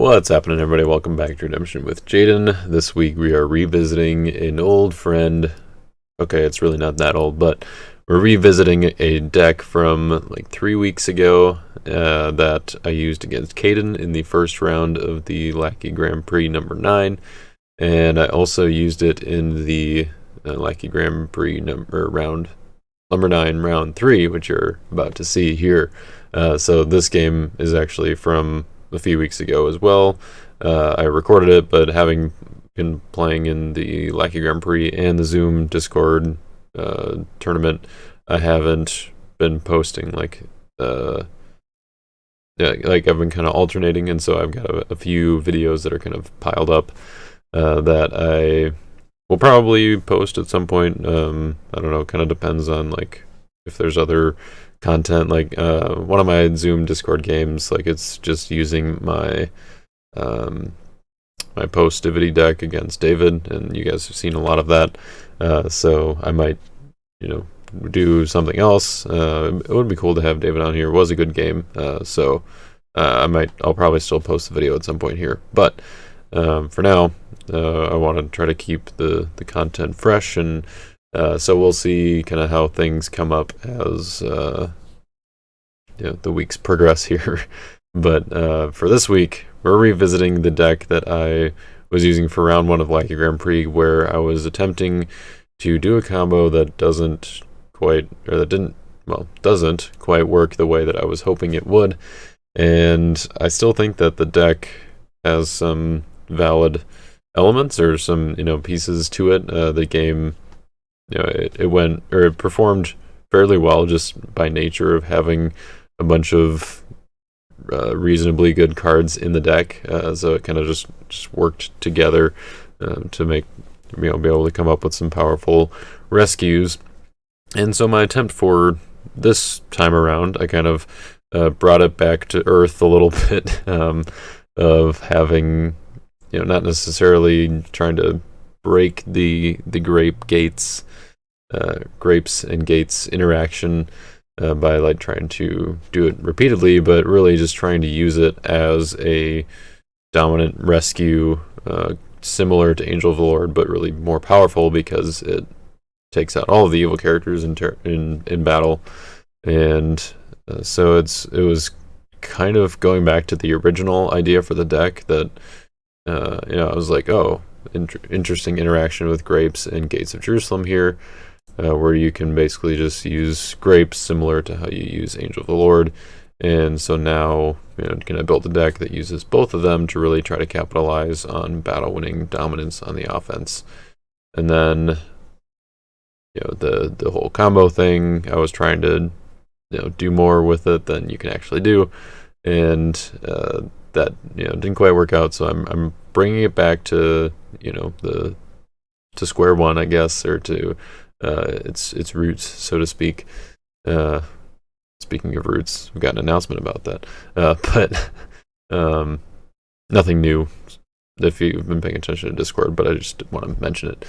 What's happening, everybody? Welcome back to Redemption with Jaden. This week we are revisiting an old friend. Okay, it's really not that old, but we're revisiting a deck from like 3 weeks ago that I used against Caden in the first round of the Lackey Grand Prix number 9, and I also used it in the Lackey Grand Prix number 9, round 3, which you're about to see here. So this game is actually from a few weeks ago as well. I recorded it, but having been playing in the Lackey Grand Prix and the Zoom Discord tournament, I haven't been posting I've been kind of alternating, and so I've got a few videos that are kind of piled up that I will probably post at some point. I don't know, kind of depends on if there's other content. One of my Zoom Discord games, it's just using my my Postivity deck against David, and you guys have seen a lot of that. So I might, do something else. It would be cool to have David on here. It was a good game. So I'll probably still post the video at some point here. But for now, I want to try to keep the content fresh, and so we'll see kind of how things come up as the weeks progress here. But for this week, we're revisiting the deck that I was using for round 1 of Lackey Grand Prix, where I was attempting to do a combo that doesn't quite work the way that I was hoping it would. And I still think that the deck has some valid elements, or some pieces to it. The game, it performed fairly well just by nature of having a bunch of reasonably good cards in the deck, so it kind of just worked together to make be able to come up with some powerful rescues. And so my attempt for this time around, I kind of brought it back to earth a little bit, of having not necessarily trying to break the grapes and gates interaction by trying to do it repeatedly, but really just trying to use it as a dominant rescue, similar to Angel of the Lord, but really more powerful because it takes out all of the evil characters in battle. And so it was kind of going back to the original idea for the deck that I was like, interesting interaction with grapes and Gates of Jerusalem here, where you can basically just use grapes similar to how you use Angel of the Lord. And so now, can I build a deck that uses both of them to really try to capitalize on battle-winning dominance on the offense. And then, the whole combo thing, I was trying to, do more with it than you can actually do. And that, didn't quite work out. So I'm bringing it back to, to square one, I guess, or to its roots, so to speak. Speaking of roots, we've got an announcement about that, but nothing new if you've been paying attention to Discord, but I just want to mention it.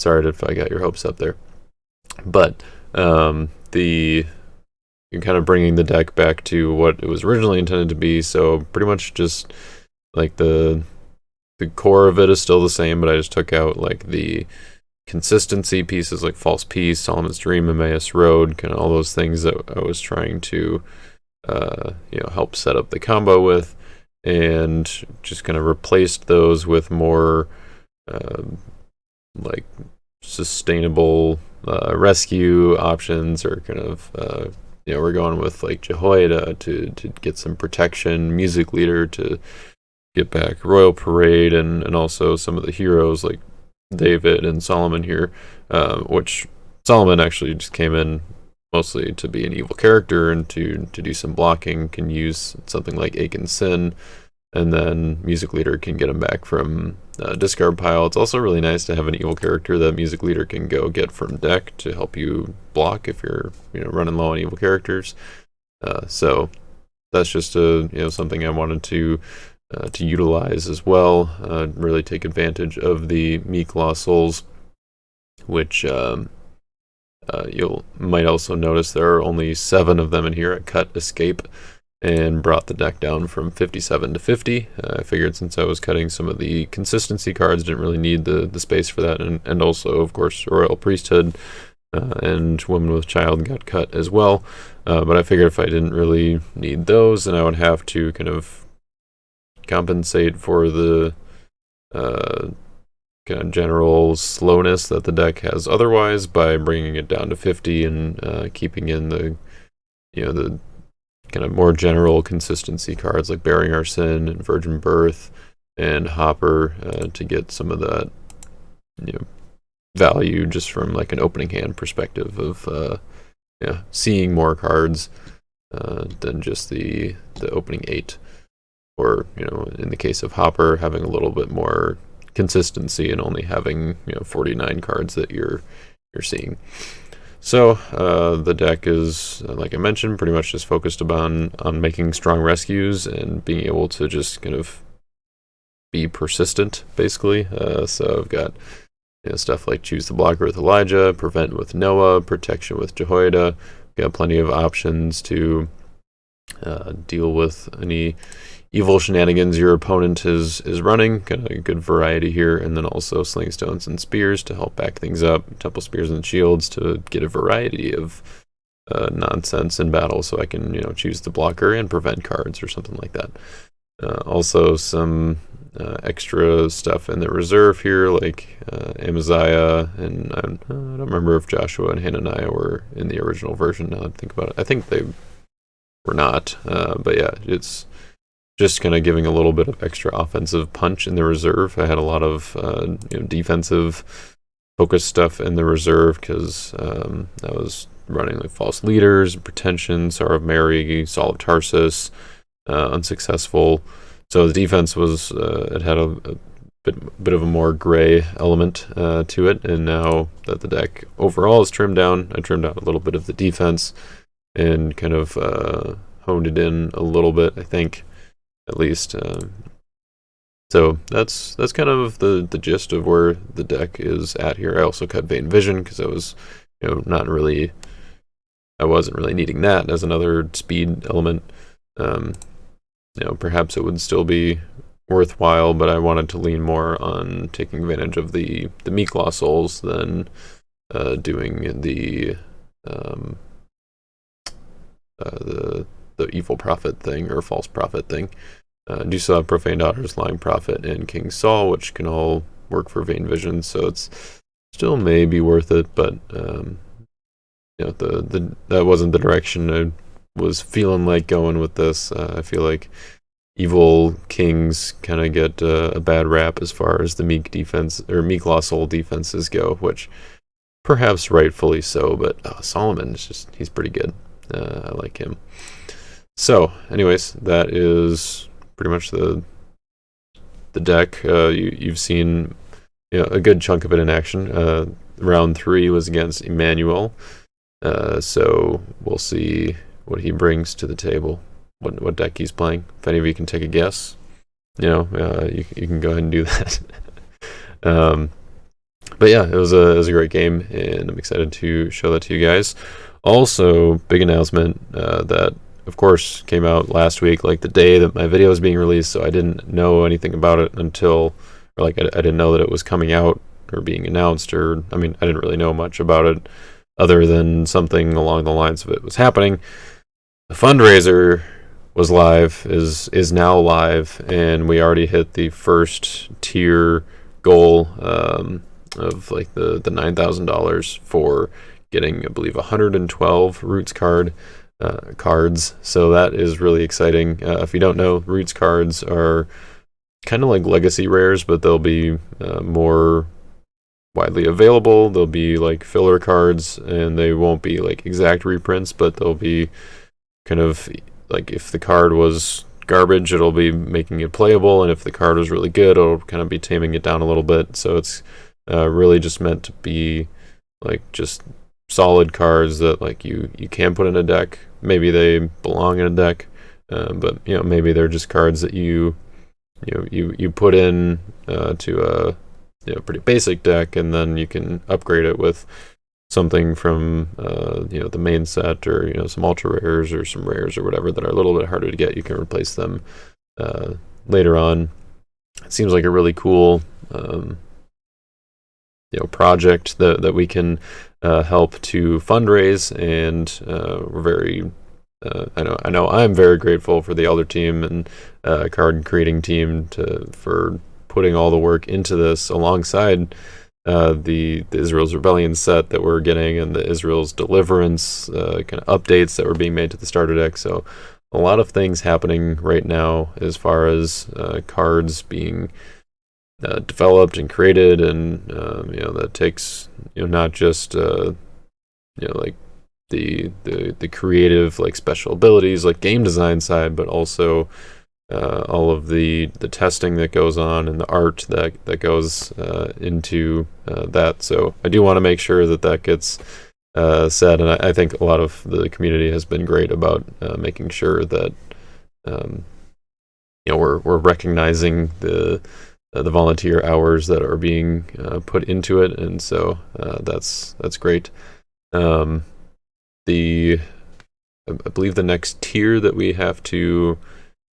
Sorry if I got your hopes up there, but you're kind of bringing the deck back to what it was originally intended to be. So pretty much just the core of it is still the same, but I just took out the consistency pieces like False Peace, Solomon's Dream, Emmaus Road, kind of all those things that I was trying to help set up the combo with, and just kind of replaced those with more sustainable rescue options, or kind of we're going with Jehoiada to get some protection, Music Leader to get back Royal Parade, and also some of the heroes like David and Solomon here, which Solomon actually just came in mostly to be an evil character and to do some blocking, can use something like Aiken Sin, and then Music Leader can get him back from discard pile. It's also really nice to have an evil character that Music Leader can go get from deck to help you block if you're running low on evil characters. So that's just something I wanted to utilize as well, really take advantage of the Meek Law Souls, which you might also notice there are only 7 of them in here. I cut Escape and brought the deck down from 57 to 50. I figured since I was cutting some of the consistency cards, didn't really need the space for that, and also, of course, Royal Priesthood and Woman with Child got cut as well. But I figured if I didn't really need those, then I would have to kind of compensate for the kind of general slowness that the deck has otherwise by bringing it down to 50 and keeping in the the kind of more general consistency cards like Bearing Our Sin and Virgin Birth and Hopper to get some of that value just from like an opening hand perspective of seeing more cards than just the opening 8, or in the case of Hopper, having a little bit more consistency and only having 49 cards that you're seeing. So the deck is, like I mentioned, pretty much just focused on making strong rescues and being able to just kind of be persistent, basically. So I've got stuff like Choose the Blocker with Elijah, Prevent with Noah, Protection with Jehoiada. Got plenty of options to deal with any evil shenanigans your opponent is running. Got a good variety here, and then also Sling Stones and Spears to help back things up, Temple Spears and Shields to get a variety of nonsense in battle, so I can choose the blocker and prevent cards or something like that. Also some extra stuff in the reserve here, like Amaziah, and I don't remember if Joshua and Hananiah were in the original version. Now that I think about it, I think they were not, but yeah, it's just kind of giving a little bit of extra offensive punch in the reserve. I had a lot of defensive focus stuff in the reserve because I was running like False Leaders, Pretension, Star of Mary, Saul of Tarsus, unsuccessful. So the defense was it had a bit of a more gray element to it, and now that the deck overall is trimmed down, I trimmed out a little bit of the defense and kind of honed it in a little bit, I think, at least. So that's kind of the gist of where the deck is at here. I also cut Vain Vision because I was I wasn't really needing that as another speed element. Perhaps it would still be worthwhile, but I wanted to lean more on taking advantage of the Meek Law Souls than doing the Evil Prophet thing or False Prophet thing. Do still have Profane Daughters, Lying Prophet, and King Saul, which can all work for Vain Vision, so it's still may be worth it, but that wasn't the direction I was feeling like going with this. I feel like evil kings kind of get a bad rap as far as the Meek defense or Meek Law Soul defenses go, which perhaps rightfully so, but Solomon is he's pretty good. I like him. So anyways, that is pretty much the deck. You've seen a good chunk of it in action. Round 3 was against Emmanuel, so we'll see what he brings to the table, what deck he's playing. If any of you can take a guess, you can go ahead and do that. But yeah, it was a great game, and I'm excited to show that to you guys. Also, big announcement that, of course, came out last week, like the day that my video was being released, so I didn't know anything about it until, I didn't know that it was coming out or being announced, I didn't really know much about it other than something along the lines of it was happening. The fundraiser was live, is now live, and we already hit the first tier goal of like the $9,000 for getting, I believe, 112 Roots cards. So that is really exciting. If you don't know, Roots cards are kind of like legacy rares, but they'll be more widely available. They'll be like filler cards, and they won't be like exact reprints, but they'll be kind of like, if the card was garbage, it'll be making it playable, and if the card was really good, it'll kind of be taming it down a little bit. So it's really just meant to be like just solid cards that like you can put in a deck. Maybe they belong in a deck, but maybe they're just cards that you put in to a pretty basic deck, and then you can upgrade it with something from the main set, or some ultra rares or some rares or whatever that are a little bit harder to get, you can replace them later on. It seems like a really cool project that we can help to fundraise, and we're very I know I'm very grateful for the Elder team and card creating team for putting all the work into this alongside the Israel's Rebellion set that we're getting, and the Israel's Deliverance kind of updates that were being made to the starter deck. So a lot of things happening right now as far as cards being developed and created, and that takes not just like the creative, like special abilities, like game design side, but also all of the testing that goes on and the art that goes into that. So I do want to make sure that gets said, and I think a lot of the community has been great about making sure that we're recognizing the volunteer hours that are being put into it, and so that's great. I believe the next tier that we have to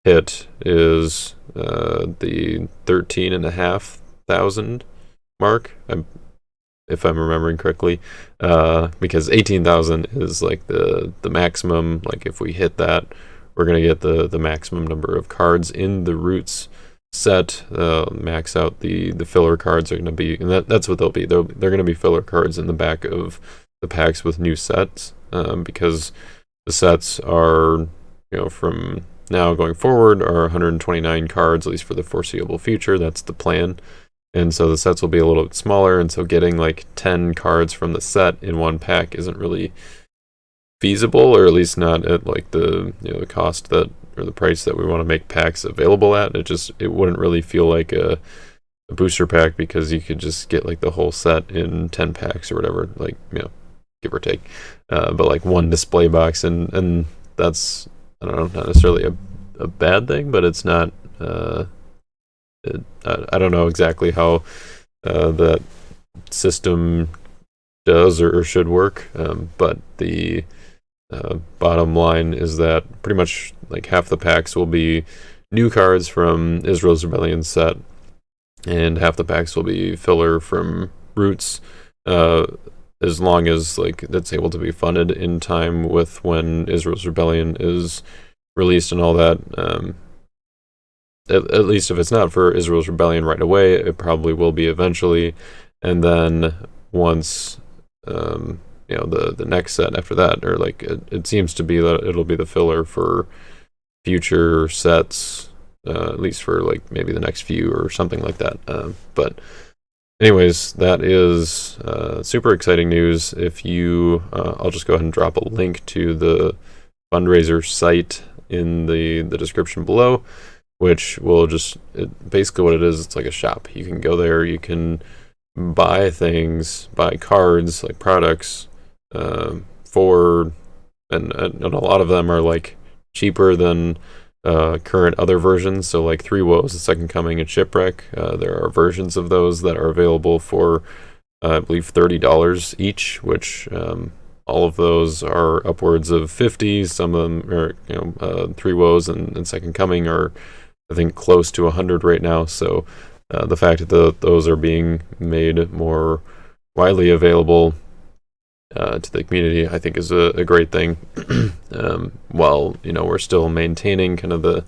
hit is the 13,500 mark, if I'm remembering correctly, because 18,000 is like the maximum. Like if we hit that, we're gonna get the maximum number of cards in the Roots set. Max out the filler cards are gonna be, and that's what they'll be. They're gonna be filler cards in the back of the packs with new sets, because the sets are, from now going forward, are 129 cards, at least for the foreseeable future. That's the plan. And so the sets will be a little bit smaller, and so getting like 10 cards from the set in one pack isn't really feasible, or at least not at like the the cost that, or the price that we want to make packs available at. It wouldn't really feel like a booster pack, because you could just get like the whole set in 10 packs or whatever, like give or take, but like one display box, and that's, I don't know, not necessarily a bad thing, but it's not I don't know exactly how that system does or should work, but the bottom line is that pretty much like half the packs will be new cards from Israel's Rebellion set, and half the packs will be filler from Roots, as long as like that's able to be funded in time with when Israel's Rebellion is released and all that. At least if it's not for Israel's Rebellion right away, it probably will be eventually. And then once the next set after that, or like it seems to be that it'll be the filler for future sets, at least for like maybe the next few or something like that. But anyways, that is super exciting news. If you, I'll just go ahead and drop a link to the fundraiser site in the description below, which will just, basically what it is, it's like a shop. You can go there, you can buy things, buy cards, like products, and a lot of them are like cheaper than current other versions. So like Three Woes, The Second Coming, and Shipwreck, there are versions of those that are available for I believe $30 each, which all of those are upwards of 50. Some of them are, Three Woes and Second Coming are, I think, close to 100 right now. So the fact that those are being made more widely available to the community, I think, is a great thing. While we're still maintaining kind of the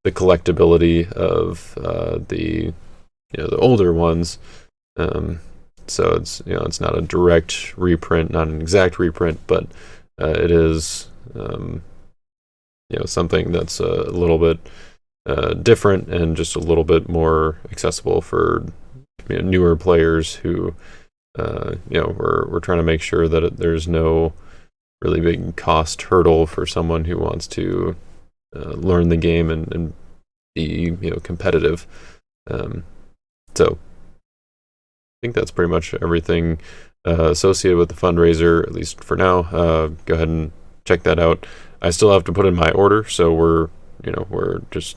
collectability of the older ones. So it's not a direct reprint, not an exact reprint, but it is something that's a little bit different and just a little bit more accessible for newer players who we're trying to make sure that there's no really big cost hurdle for someone who wants to learn the game and be competitive. So I think that's pretty much everything associated with the fundraiser, at least for now. Go ahead and check that out. I still have to put in my order, so we're just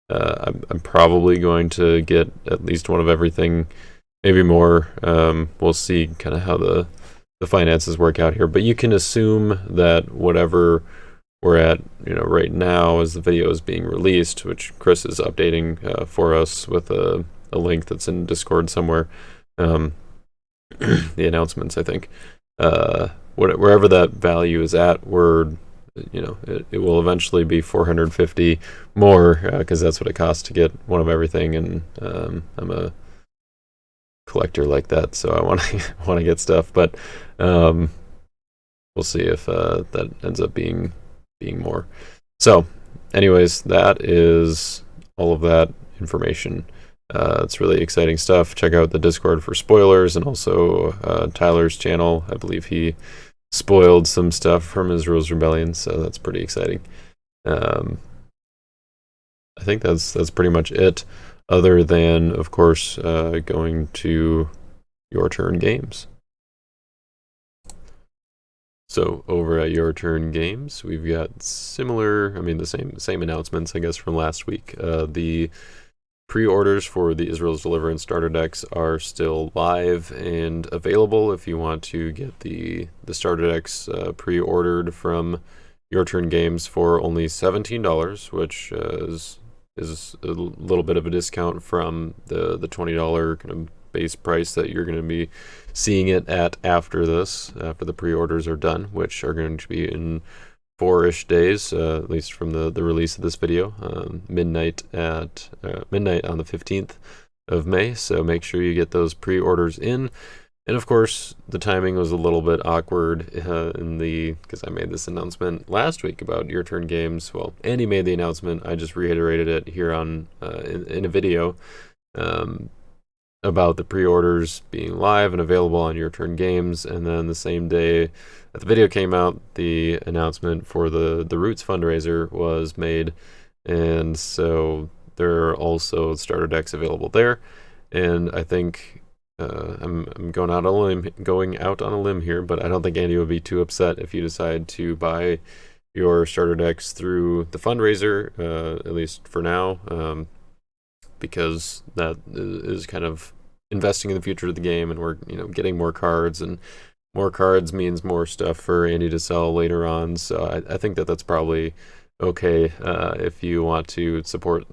I'm probably going to get at least one of everything, maybe more. We'll see kind of how the the finances work out here. But you can assume that whatever we're at, right now as the video is being released, which Chris is updating for us with a link that's in Discord somewhere, the announcements, I think. Wherever that value is at, it will eventually be 450 more, because that's what it costs to get one of everything, and I'm a collector like that, so I want to get stuff, but we'll see if that ends up being more. So anyways, that is all of that information. It's really exciting stuff. Check out the Discord for spoilers, and also Tyler's channel. I believe he spoiled some stuff from Israel's rebellion, so that's pretty exciting. I think that's pretty much it, other than, of course, going to Your Turn Games. So over at Your Turn Games, we've got the same announcements, I guess, from last week. The pre-orders for the Israel's Deliverance starter decks are still live and available if you want to get the starter decks pre-ordered from Your Turn Games for only $17, which is a little bit of a discount from the $20 kind of base price that you're going to be seeing it at after the pre-orders are done, which are going to be in 4-ish days, at least from the release of this video, midnight on the 15th of May. So make sure you get those pre-orders in. And of course, the timing was a little bit awkward because I made this announcement last week about Your Turn Games. Well, Andy made the announcement. I just reiterated it here on in a video about the pre-orders being live and available on Your Turn Games. And then the same day that the video came out, the announcement for the Roots fundraiser was made, and so there are also starter decks available there. And I think I'm going out on a limb here, but I don't think Andy would be too upset if you decide to buy your starter decks through the fundraiser, at least for now, because that is kind of investing in the future of the game, and we're getting more cards, and more cards means more stuff for Andy to sell later on. So I think that's probably okay if you want to support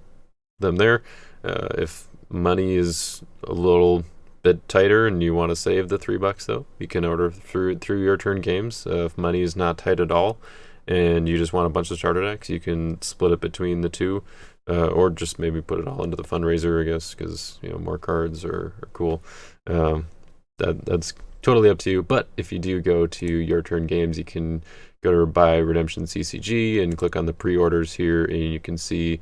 them there. If money is a little bit tighter and you want to save the $3, though, you can order through Your Turn Games. If money is not tight at all and you just want a bunch of starter decks, you can split it between the two, or just maybe put it all into the fundraiser, I guess, because more cards are cool. That's totally up to you. But if you do go to Your Turn Games, you can go to Buy Redemption CCG and click on the pre-orders here, and you can see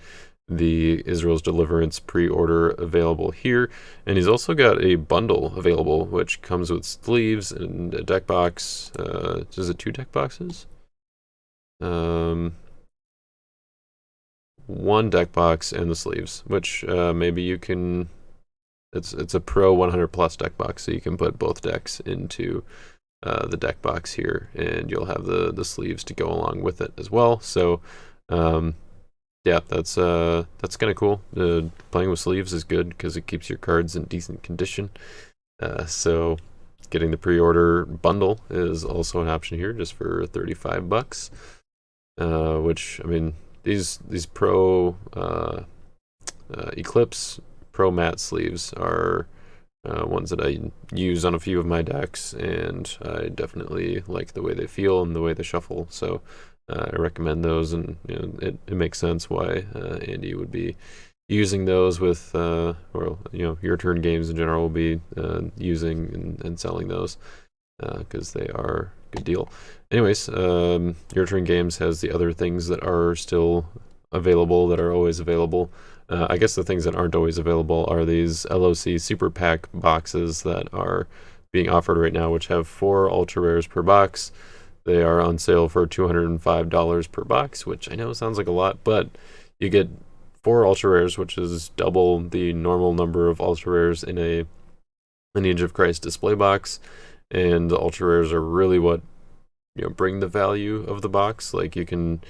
the Israel's Deliverance pre-order available here. And he's also got a bundle available, which comes with sleeves and a deck box. Is it 2 deck boxes? 1 deck box and the sleeves, which maybe you can. It's a Pro 100 Plus deck box, so you can put both decks into the deck box here, and you'll have the sleeves to go along with it as well. So yeah, that's kind of cool. Playing with sleeves is good because it keeps your cards in decent condition. So getting the pre-order bundle is also an option here, just for $35. Which, I mean, these Pro Eclipse Pro Matte sleeves are ones that I use on a few of my decks, and I definitely like the way they feel and the way they shuffle. So I recommend those, and it makes sense why Andy would be using those with, Your Turn Games in general will be using and selling those, because they are a good deal. Anyways, Your Turn Games has the other things that are still available, that are always available. I guess the things that aren't always available are these LOC Super Pack boxes that are being offered right now, which have 4 ultra rares per box. They are on sale for $205 per box, which I know sounds like a lot, but you get 4 ultra rares, which is double the normal number of ultra rares in a Lineage of Christ display box. And the ultra rares are really what bring the value of the box. Like, you can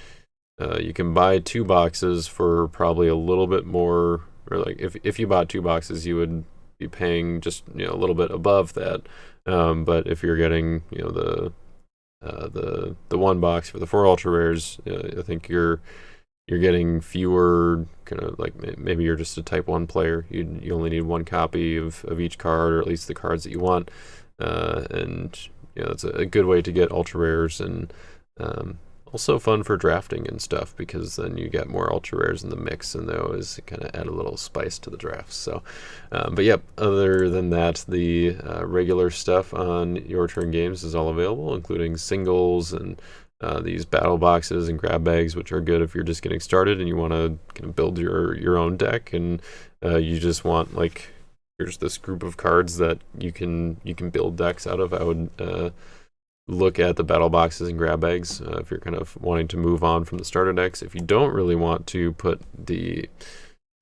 buy 2 boxes for probably a little bit more, or like if you bought 2 boxes, you would be paying just a little bit above that. But if you're getting the one box for the 4 ultra rares, I think you're getting fewer kind of like, maybe you're just a type 1 player. You only need 1 copy of each card, or at least the cards that you want. And it's a good way to get ultra rares, and also fun for drafting and stuff, because then you get more ultra rares in the mix, and they always kind of add a little spice to the drafts. So, but yep, other than that, the regular stuff on Your Turn Games is all available, including singles and these battle boxes and grab bags, which are good if you're just getting started and you want to kind of build your own deck, and you just want, like, here's this group of cards that you can build decks out of. I would look at the battle boxes and grab bags if you're kind of wanting to move on from the starter decks. If you don't really want to put the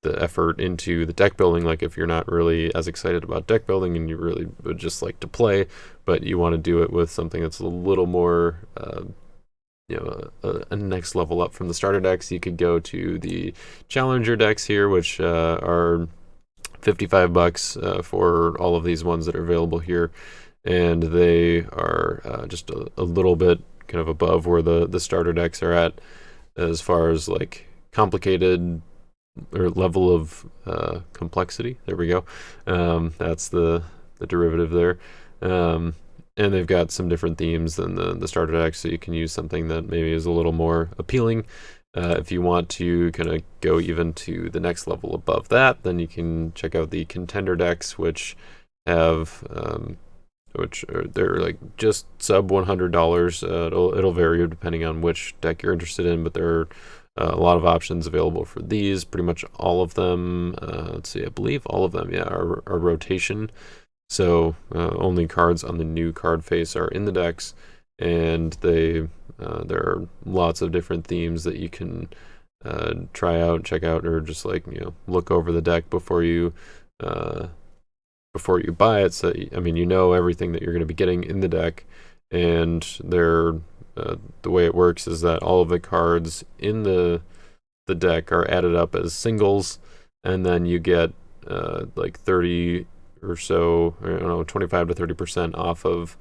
effort into the deck building, like if you're not really as excited about deck building and you really would just like to play, but you want to do it with something that's a little more a next level up from the starter decks, you could go to the challenger decks here, which are $55 for all of these ones that are available here, and they are just a little bit kind of above where the starter decks are at, as far as like complicated or level of complexity. There we go. That's the derivative there. And they've got some different themes than the starter deck, so you can use something that maybe is a little more appealing. If you want to kind of go even to the next level above that, then you can check out the contender decks, which have they're like just sub $100. It'll vary depending on which deck you're interested in, but there are a lot of options available for these. Pretty much all of them, let's see, I believe all of them, are rotation. So only cards on the new card face are in the decks, and there are lots of different themes that you can try out, check out, or just like look over the deck before you buy it. So I mean, everything that you're going to be getting in the deck, and the way it works is that all of the cards in the deck are added up as singles, and then you get like 30 or so, 25 to 30% off of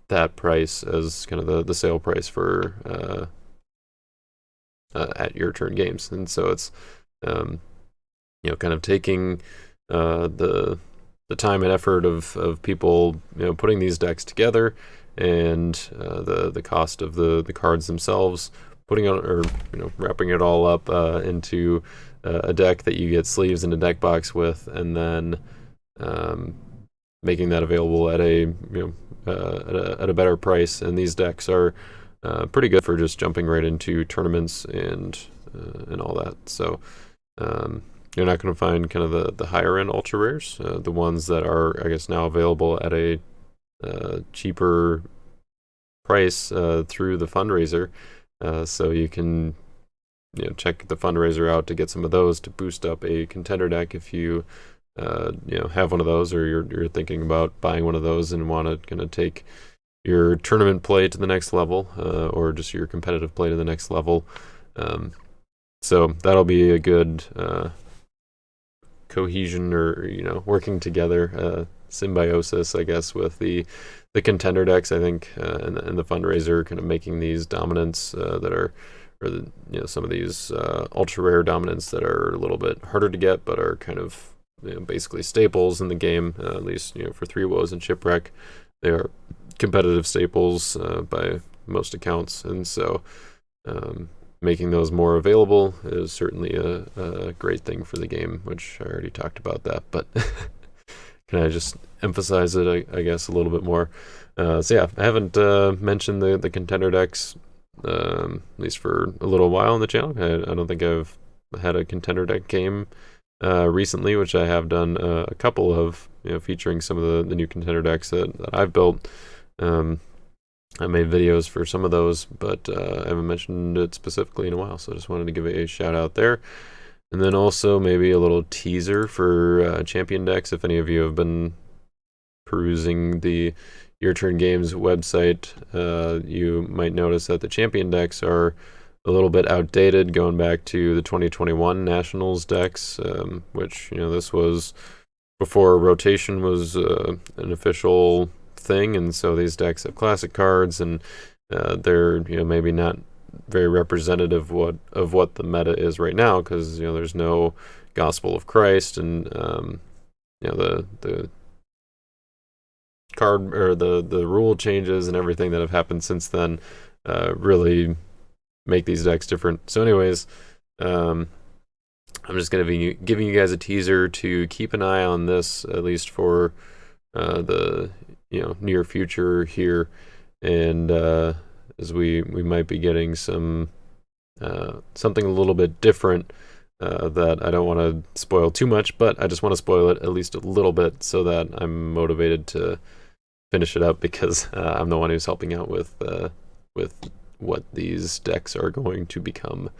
that price as kind of the sale price for at Your Turn Games. And so it's kind of taking the time and effort of people putting these decks together, and the cost of the cards themselves, putting it, or wrapping it all up into a deck that you get sleeves and a deck box with, and then making that available at a better price. And these decks are pretty good for just jumping right into tournaments and all that. So you're not going to find kind of the higher end ultra rares, the ones that are, I guess, now available at a cheaper price through the fundraiser. So you can check the fundraiser out to get some of those to boost up a contender deck if you have one of those, or you're thinking about buying one of those and want to kind of take your tournament play to the next level, or just your competitive play to the next level. So that'll be a good cohesion, or working together, symbiosis, I guess, with the contender decks. I think and the fundraiser kind of making these dominants that are, or some of these ultra rare dominants that are a little bit harder to get, but are kind of basically staples in the game, at least for Three Woes and Shipwreck. They are competitive staples by most accounts, and so making those more available is certainly a great thing for the game, which I already talked about that, but can I just emphasize it, I guess, a little bit more? So yeah, I haven't mentioned the contender decks, at least for a little while on the channel. I don't think I've had a contender deck game recently, which I have done a couple of, featuring some of the new contender decks that I've built. I made videos for some of those, but I haven't mentioned it specifically in a while, so I just wanted to give a shout out there. And then also maybe a little teaser for champion decks. If any of you have been perusing the Your Turn Games website, you might notice that the champion decks are a little bit outdated, going back to the 2021 Nationals decks, which, this was before rotation was an official thing, and so these decks have classic cards, and they're maybe not very representative of what the meta is right now, because there's no Gospel of Christ, and the card or the rule changes and everything that have happened since then really make these decks different. So anyways, I'm just going to be giving you guys a teaser to keep an eye on this, at least for the near future here, and as we might be getting some something a little bit different that I don't want to spoil too much, but I just want to spoil it at least a little bit so that I'm motivated to finish it up, because I'm the one who's helping out with what these decks are going to become.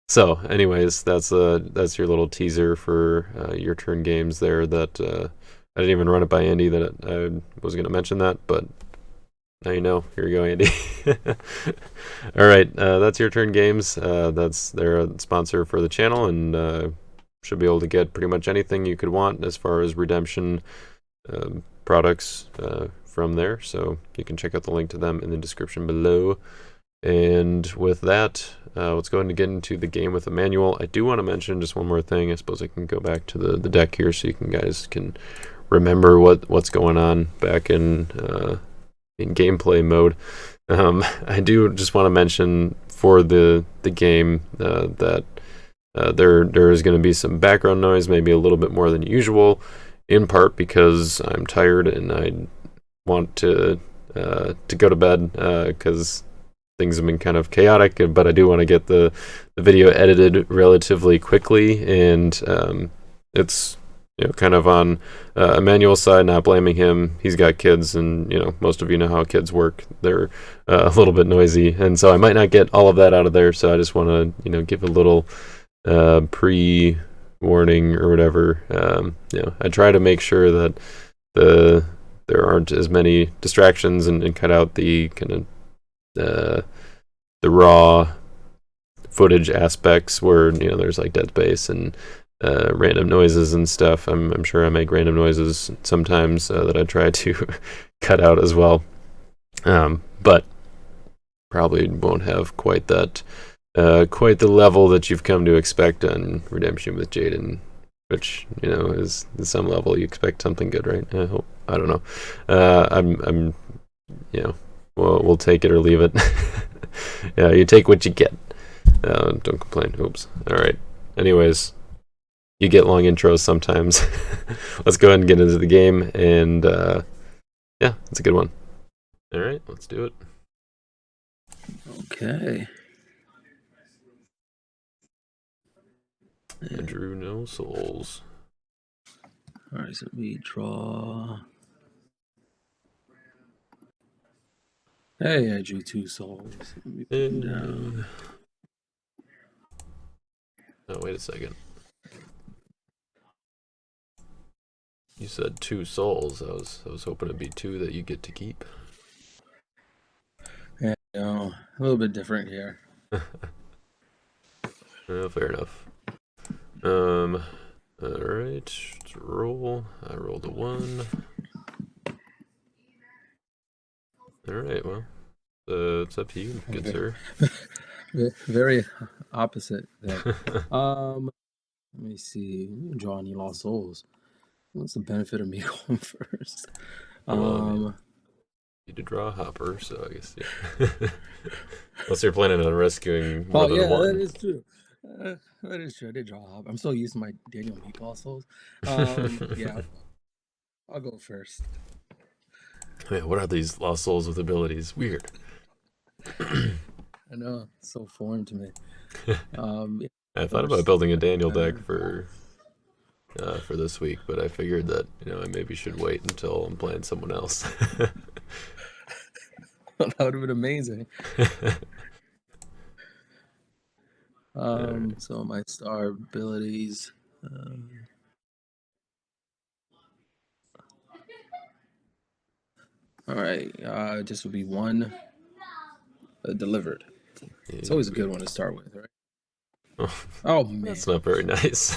So anyways, that's your little teaser for your turn games there. That I didn't even run it by Andy that I was going to mention that, but now you know. Here you go, Andy. All right, that's your turn games. They're a sponsor for the channel, and should be able to get pretty much anything you could want as far as redemption products from there. So you can check out the link to them in the description below. And with that, let's go ahead and get into the game with Emmanuel. I do want to mention just one more thing. I suppose I can go back to the deck here so you guys can remember what's going on back in gameplay mode. I do just want to mention for the game that there is going to be some background noise, maybe a little bit more than usual, in part because I'm tired and I want to go to bed because things have been kind of chaotic, but I do want to get the video edited relatively quickly, and it's kind of on Emmanuel's side, not blaming him. He's got kids, and most of you know how kids work. They're a little bit noisy, and so I might not get all of that out of there, so I just want to give a little pre-warning or whatever. I try to make sure that there aren't as many distractions, and cut out the kind of the raw footage aspects where there's like dead space and random noises and stuff. I'm sure I make random noises sometimes that I try to cut out as well, but probably won't have quite the level that you've come to expect on Redemption with Jaden, which is at some level you expect something good, right? I hope. I don't know. I'm we'll take it or leave it. Yeah, you take what you get. Don't complain. Oops. All right. Anyways, you get long intros sometimes. Let's go ahead and get into the game, and yeah, it's a good one. All right, let's do it. Okay. I drew no souls. All right, so we draw. Hey, I drew 2 souls. Let me put them down. Oh, wait a second. You said 2 souls. I was hoping it'd be 2 that you get to keep. Yeah, a little bit different here. Fair enough. All right, let's roll. I rolled a 1. All right, well, it's up to you, good sir. Very opposite there. Let me see. Draw any lost souls. What's the benefit of me going first? Well, I mean, you did draw a hopper, so I guess yeah. Unless you're planning on rescuing more than one. That is true. That is true. I did draw a hopper. I'm still using my Daniel Meatball souls. Yeah, I'll go first. Man, what are these lost souls with abilities? Weird. I know, it's so foreign to me. I thought about building a Daniel deck for this week, but I figured that I maybe should wait until I'm playing someone else. That would have been amazing. Right. So my star abilities. All right, this will be 1 delivered. It's always a good one to start with, right? Oh man, that's not very nice.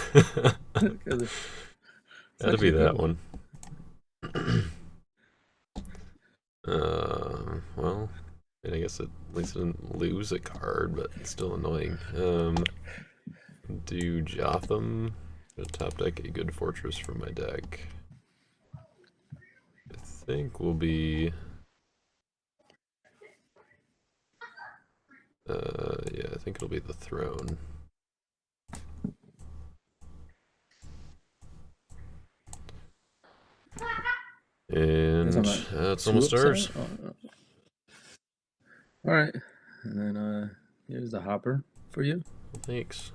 It's Gotta be actually a good that one. one. Well, I guess at least I didn't lose a card, but it's still annoying. Do Jotham to top deck a good fortress from my deck? I think will be. Yeah, I think it'll be the throne. Guess I'm And not it's too almost upset. ours. All right, and then here's the hopper for you. Well, thanks.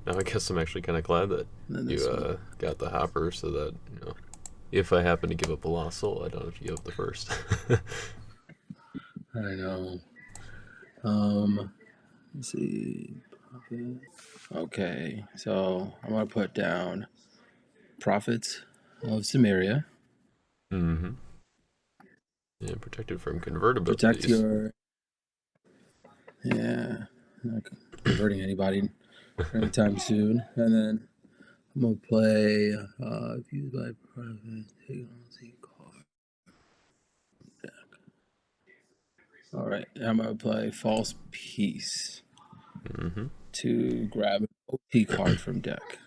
Now I guess I'm actually kind of glad that And then this one. you got the hopper, so that if I happen to give up a lost soul, I don't have to give up the first. I know. Let's see. Okay, so I'm gonna put down Prophets of Samaria. Mm-hmm. Yeah, protected from Protect convertibilities. your not converting anybody anytime soon. And then I'm gonna play Views by Prophet. Take on the card deck. All right, I'm gonna play False Peace Mm-hmm. to grab an OT card from deck.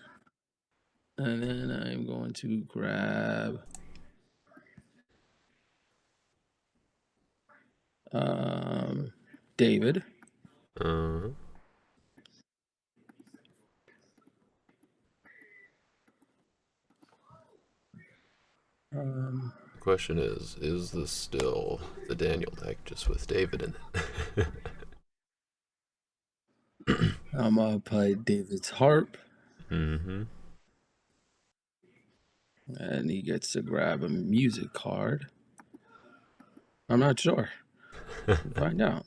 And then I'm going to grab David. Uh, the question is this still the Daniel deck just with David in it? I'm gonna play David's Harp, Mm-hmm. and he gets to grab a music card. I'm not sure. We'll find out.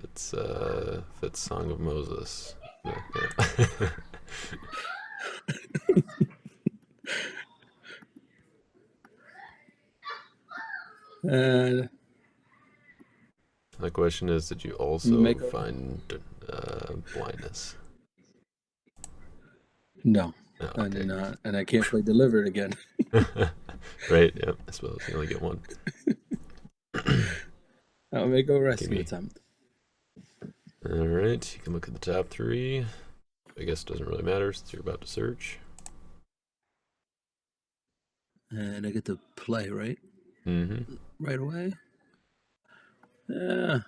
It's Song of Moses. Yeah. And The question is, did you also make a find blindness? no. Oh, I did okay. not, and I can't play Delivered again. Right. Yep. I suppose you only get one. I'll make a Give rescue me. attempt. All right. You can look at the top three. I guess it doesn't really matter since you're about to search. And I get to play, right? Mm-hmm. Right away? Yeah.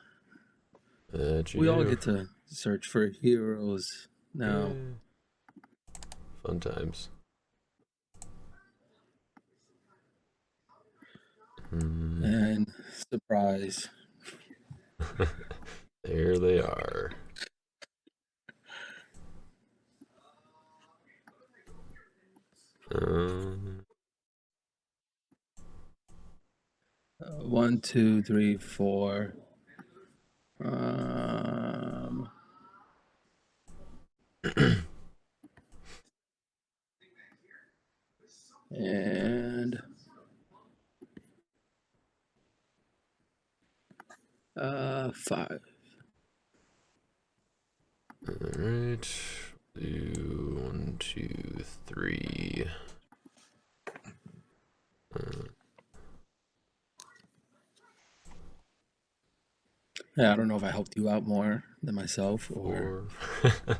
That you We all do. get to search for heroes now. Yeah. Fun times. And surprise. There they are. Um, 1, 2, 3, 4. Um, and 5. all right. Do 1, 2, 3. Yeah, I don't know if I helped you out more than myself or. 4.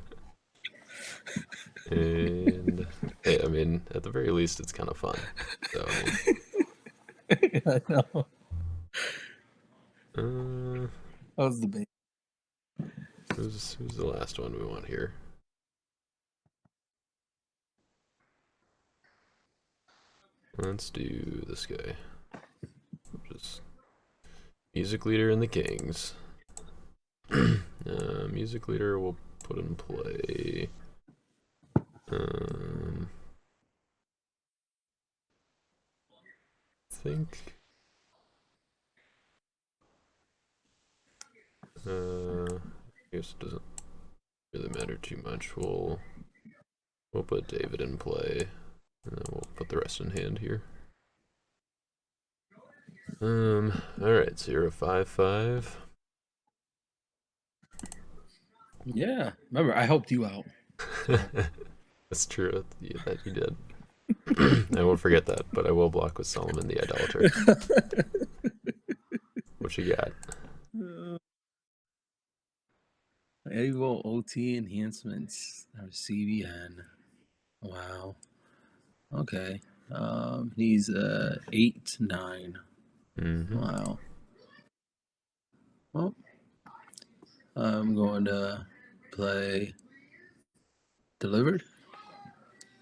And hey, I mean, at the very least, it's kind of fun. So, I know. uh, That was the bait. who's the last one we want here? Let's do this guy. Just music leader in the Kings. Music leader will put in play. I think. I guess it doesn't really matter too much. We'll put David in play, and then we'll put the rest in hand here. All right, so you're a 5/5. Yeah. Remember, I helped you out. So. That's true that you did. I won't forget that, but I will block with Solomon the Idolater. What you got? Able OT enhancements. CBN. Wow. Okay. He's 8-9. Wow. Well, I'm going to play Delivered.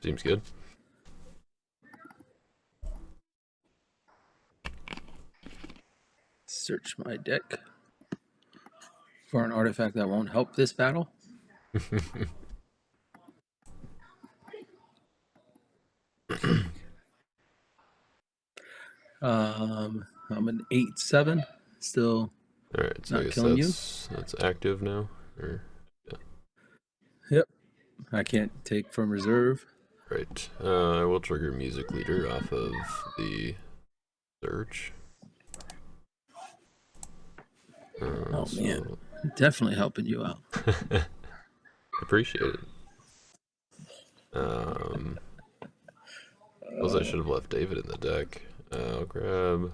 Seems good. Search my deck for an artifact that won't help this battle. I'm an 8-7. Still All right, so I not guess killing you. that's active now, or Yep. I can't take from reserve. right. I will trigger Music Leader off of the search. Oh So man, definitely helping you out. appreciate it. Suppose I should have left David in the deck. I'll grab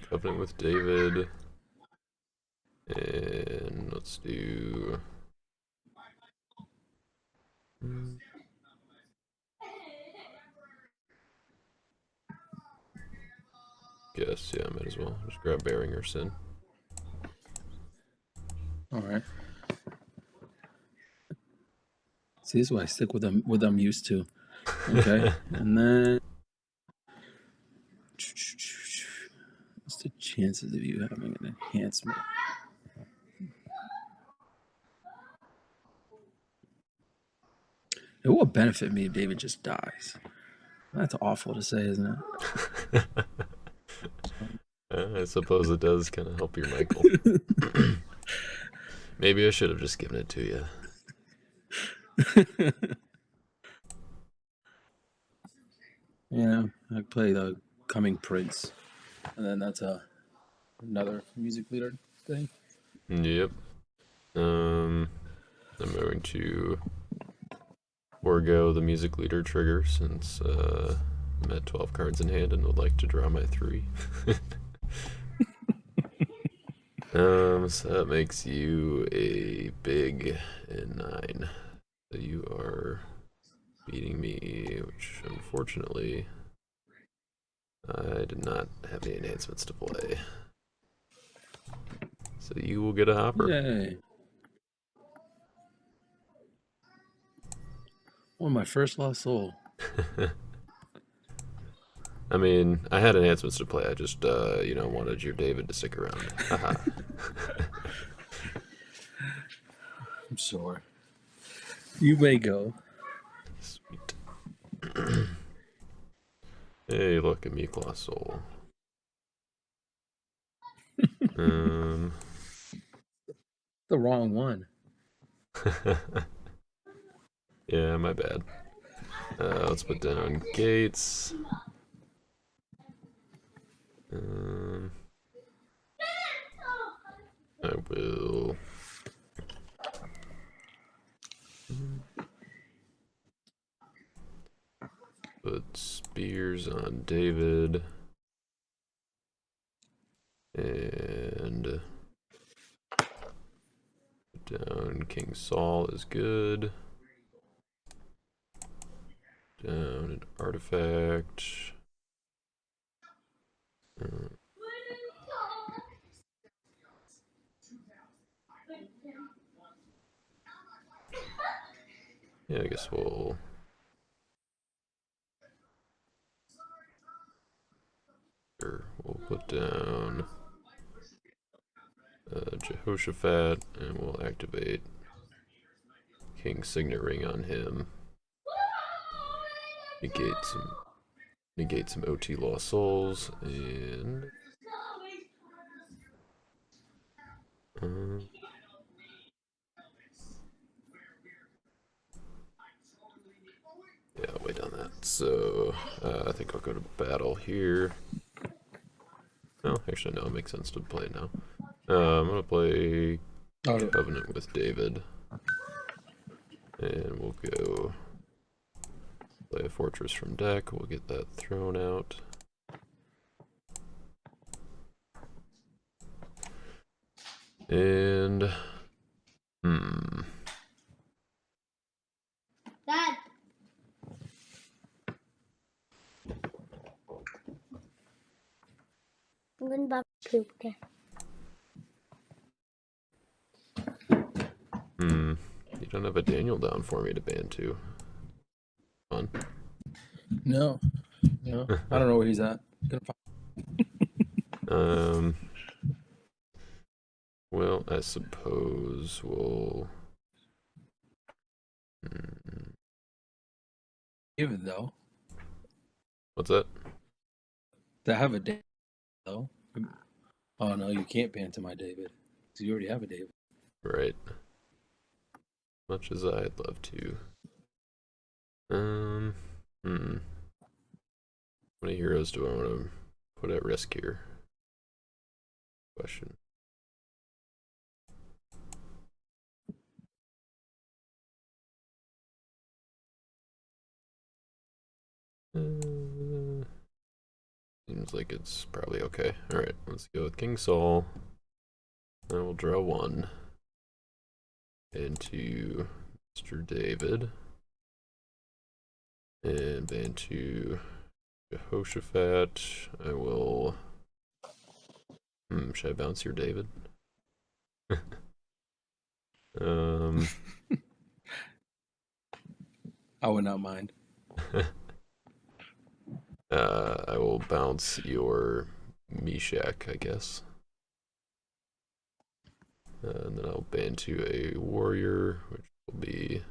Covenant with David, and let's do. Guess yeah, might as well just grab Beringer Sin. All right. See, this is why I stick with them. What I'm used to. Okay, and then what's the chances of you having an enhancement? It will benefit me if David just dies. That's awful to say, isn't it? I suppose it does kind of help your Michael. Maybe I should have just given it to you. Yeah, I play the Coming Prince, and then that's another music leader thing. Yep. I'm going to forego the Music Leader trigger since I'm at 12 cards in hand and would like to draw my 3. So that makes you a big N9. So you are beating me, which unfortunately I did not have any enhancements to play. So you will get a hopper. Yay. Well, my first lost soul. I mean, I had enhancements to play. I just, wanted your David to stick around. Haha. I'm sure. You may go. Sweet. Hey, look, a Meek Lost Soul. The wrong one. Yeah, my bad. Let's put down Gates. I will put Spears on David. And put down King Saul is good. Down an artifact. Yeah, I guess we'll put down Jehoshaphat, and we'll activate King Signet Ring on him. Negate some OT Lost Souls, and yeah, I'll wait on that. So I think I'll go to battle here. Oh, actually, no, it makes sense to play now. I'm gonna play Covenant with David, and we'll go Play a fortress from deck. We'll get that thrown out. And Dad. I'm going to poop there. You don't have a Daniel down for me to ban to. Fun. No. I don't know where he's at. Well, I suppose we'll. David, though. What's that? To have a David, though. Oh, no, you can't ban to my David. Because you already have a David. Right. Much as I'd love to. How many heroes do I want to put at risk here? Question. Seems like it's probably okay. Alright, let's go with King Saul. Then we'll draw one into Mr. David. And into Jehoshaphat. I will. Should I bounce your David? I would not mind. I will bounce your Meshach, I guess. And then I'll ban to a warrior, which will be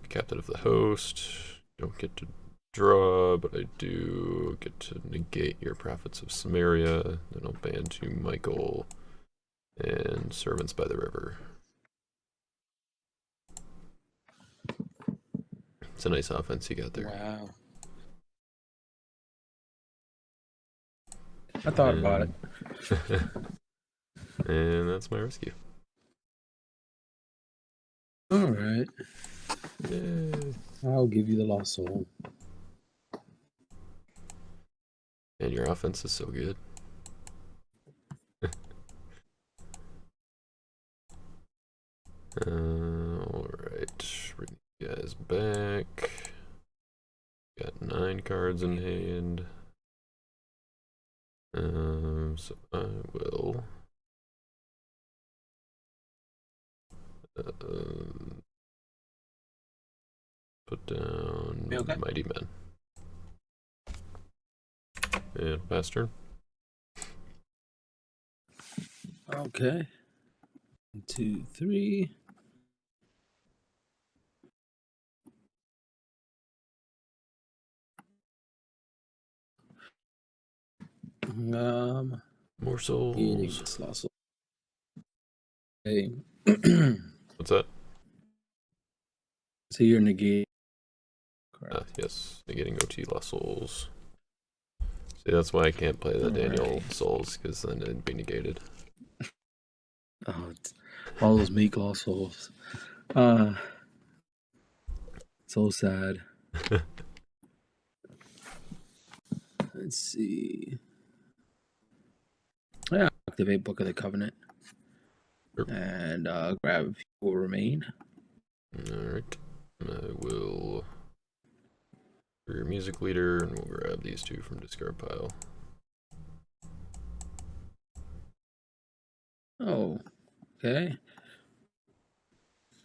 Captain of the Host. Don't get to draw, but I do get to negate your Prophets of Samaria. Then I'll ban to Michael and Servants by the River. It's a nice offense you got there. Wow. I thought about it. And that's my rescue. All right. Yay. I'll give you the lost soul. And your offense is so good. Alright, bring you guys back. Got 9 cards in hand. So I will put down Mighty Men. And pass turn. Okay. 1, 2, 3. More souls. Lost soul. Okay. What's that? So you're negating. Correct. Yes, negating OT lost souls. See, that's why I can't play the Daniel souls, because then it'd be negated. Oh, all those meek lost souls. So sad. Let's see. Yeah, activate Book of the Covenant. Sure. And grab Will Remain. Alright. I will your music leader, and we'll grab these 2 from discard pile. Oh, okay.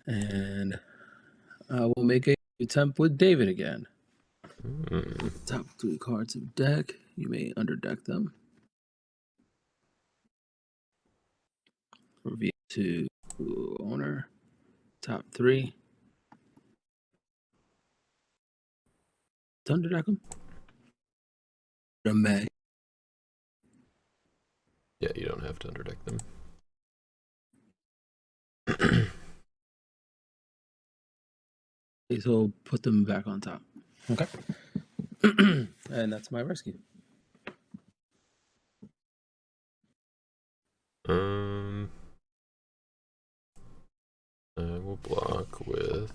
And I will make a attempt with David again. Top 3 cards of deck. You may underdeck them. Reveal to owner. Top 3. To underdeck them. I may. Yeah, you don't have to underdeck them. So put them back on top. Okay. And that's my rescue. I will block with...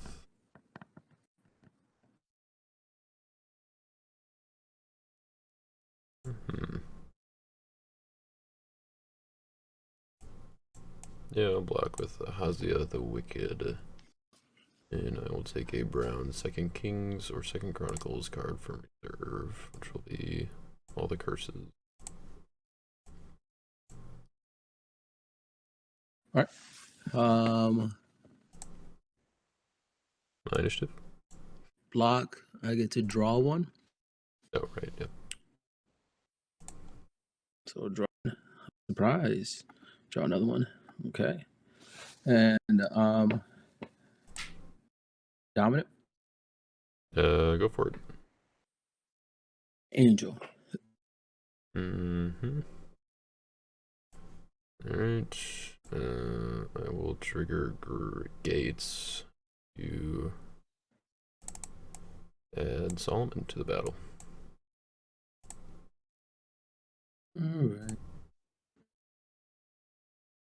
Yeah, I'll block with Hazia the Wicked. And I will take a brown Second Kings or Second Chronicles card from reserve, which will be all the curses. Alright. My initiative? Block. I get to draw one. Oh, right, yeah. So draw. Surprise. Draw another one. Okay. And dominant. Go for it. Angel. Mm-hmm. Alright. I will trigger Gates to add Solomon to the battle. Alright.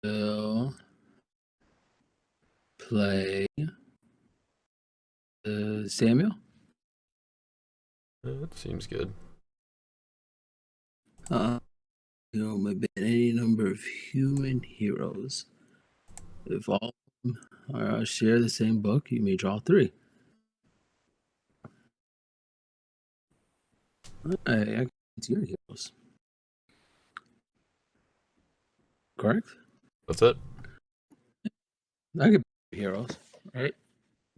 So play Samuel. That seems good. You may ban any number of human heroes. If all of them share the same book, you may draw 3. I can your heroes. Correct? What's that? I can heroes, right?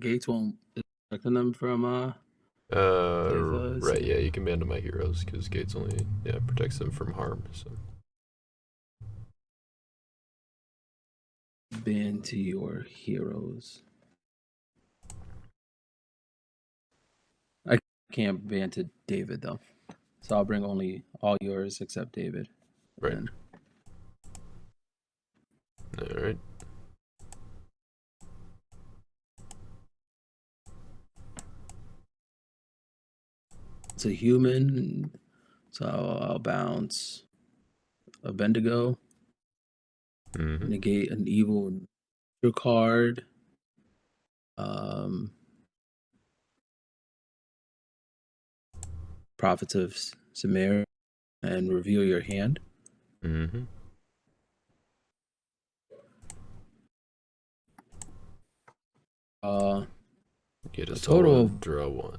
Gates won't expect them from Right, yeah, you can ban to my heroes because Gates only protects them from harm. So ban to your heroes. I can't ban to David though, so I'll bring only all yours except David. right. And All right. it's a human, so I'll bounce a Bendigo, negate an evil card. Prophets of Samaria, and reveal your hand. Get a total solid draw 1.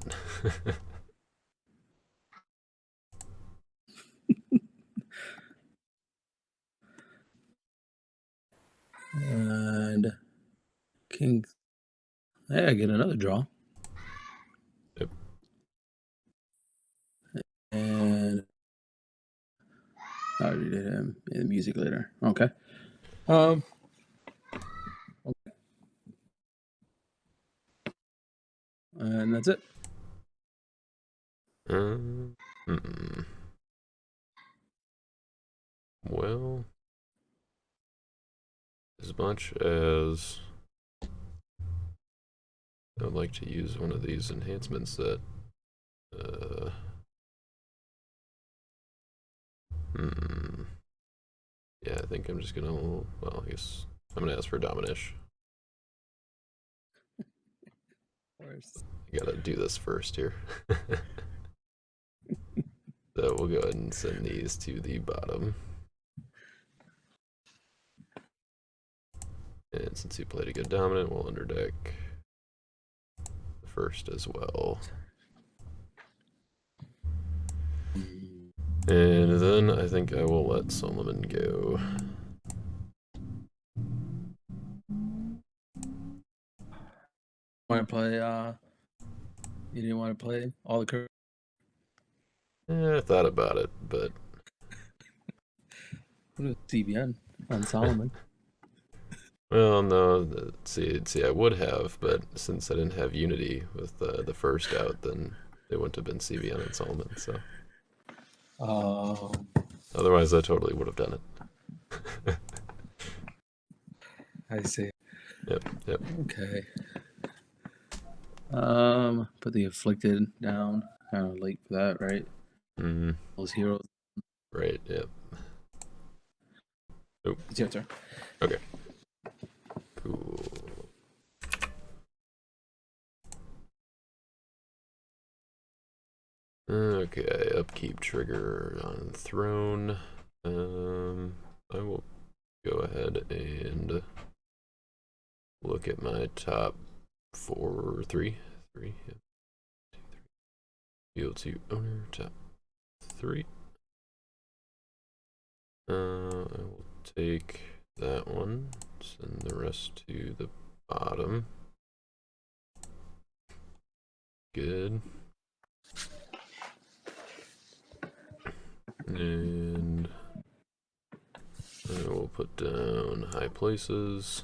and King. Hey, I get another draw. Yep. And I already did him in the music later. Okay. Okay. And that's it. Well, as much as I'd like to use one of these enhancements that yeah, I think I'm just gonna, well, I guess I'm gonna ask for Dominish. I gotta do this first here. So we'll go ahead and send these to the bottom. And since you played a good dominant, we'll underdeck the first as well. And then I think I will let Solomon go. Want to play? You didn't want to play all the cards? I thought about it, but CBN on Solomon. well, no. See, I would have, but since I didn't have Unity with the first out, then it wouldn't have been CBN and Solomon. So, otherwise, I totally would have done it. I see. Yep. Okay. Put the afflicted down. Kind of late for that, right? Those heroes. Right. Yep. Oh. It's your turn. Okay. Cool. Okay, upkeep trigger on throne. I will go ahead and look at my top three. Yeah. Field to owner, top 3. I will take that one, send the rest to the bottom. Good. And I will put down high places.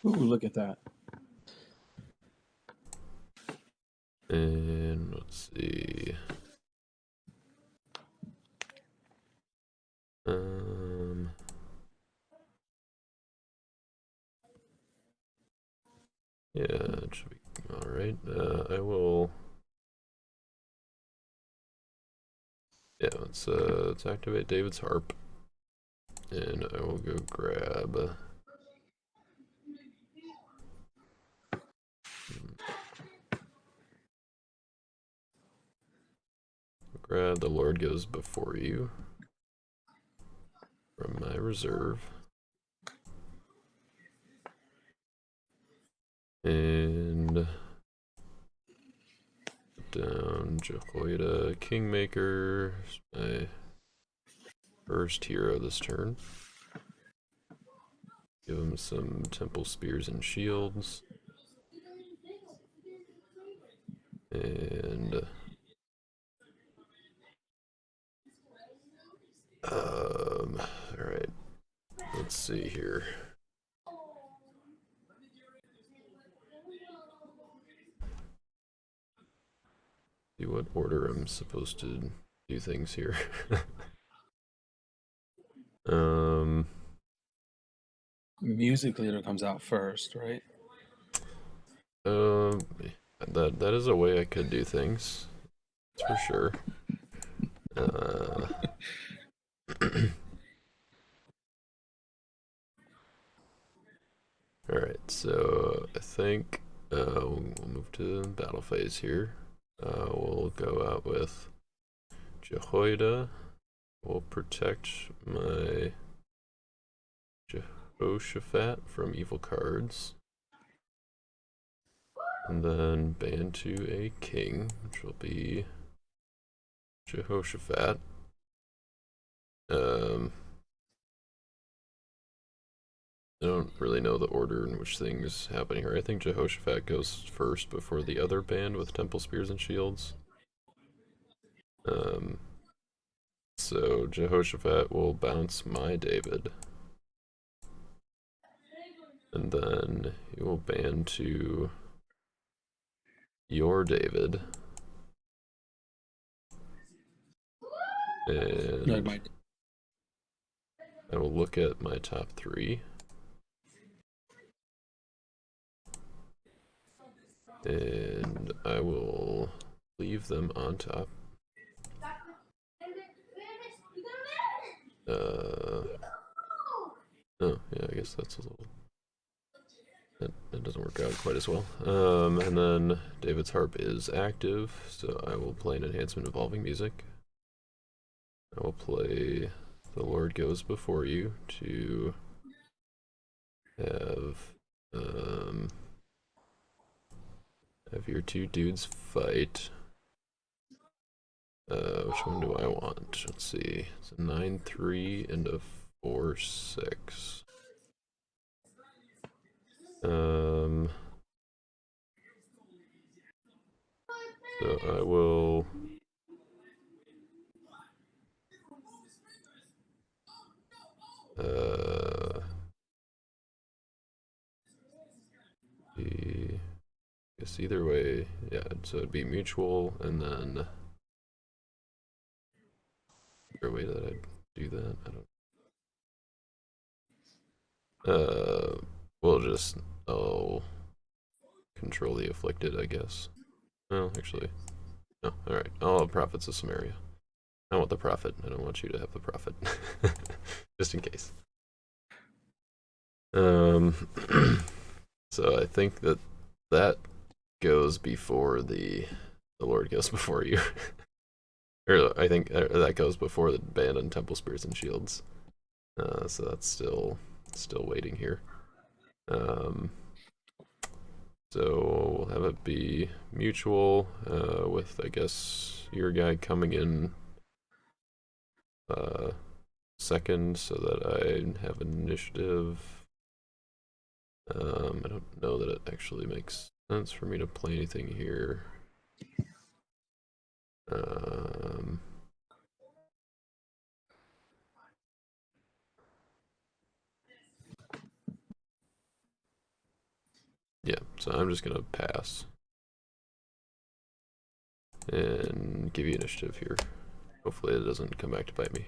Ooh, look at that. And let's see. Yeah, it should be all right. I will. Yeah, let's activate David's harp, and I will go grab. Grab the Lord Goes Before You from my reserve. And put down Jehoiada Kingmaker, my first hero this turn. Give him some Temple Spears and Shields. And alright. Let's see here. See what order I'm supposed to do things here. Music Leader comes out first, right? That is a way I could do things. That's for sure. Alright, so I think we'll move to battle phase here. We'll go out with Jehoiada. We'll protect my Jehoshaphat from evil cards. And then ban to a king, which will be Jehoshaphat. I don't really know the order in which things happen here. I think Jehoshaphat goes first before the other band with Temple Spears and Shields. So Jehoshaphat will bounce my David. And then he will ban to your David. And I will look at my top 3. And I will leave them on top. Oh, yeah, I guess that's a little... That doesn't work out quite as well. And then David's harp is active, so I will play an enhancement involving music. I will play The Lord Goes Before You to have your 2 dudes fight. Which one do I want? Let's see. It's a 9-3 and a 4-6. So I will I guess either way, yeah, so it'd be mutual, and then is there a way that I'd do that? I don't I'll control the afflicted, I guess. Well, actually, no, alright, I'll have Prophets of Samaria. I want the Prophet, I don't want you to have the Prophet. Just in case. So I think that goes before the Lord goes before you. Or I think that goes before the Band and Temple Spears and Shields. So that's still waiting here. So we'll have it be mutual, with, I guess, your guy coming in second so that I have initiative. I don't know that it actually makes sense for me to play anything here. Yeah, so I'm just gonna pass and give you initiative here. Hopefully it doesn't come back to bite me.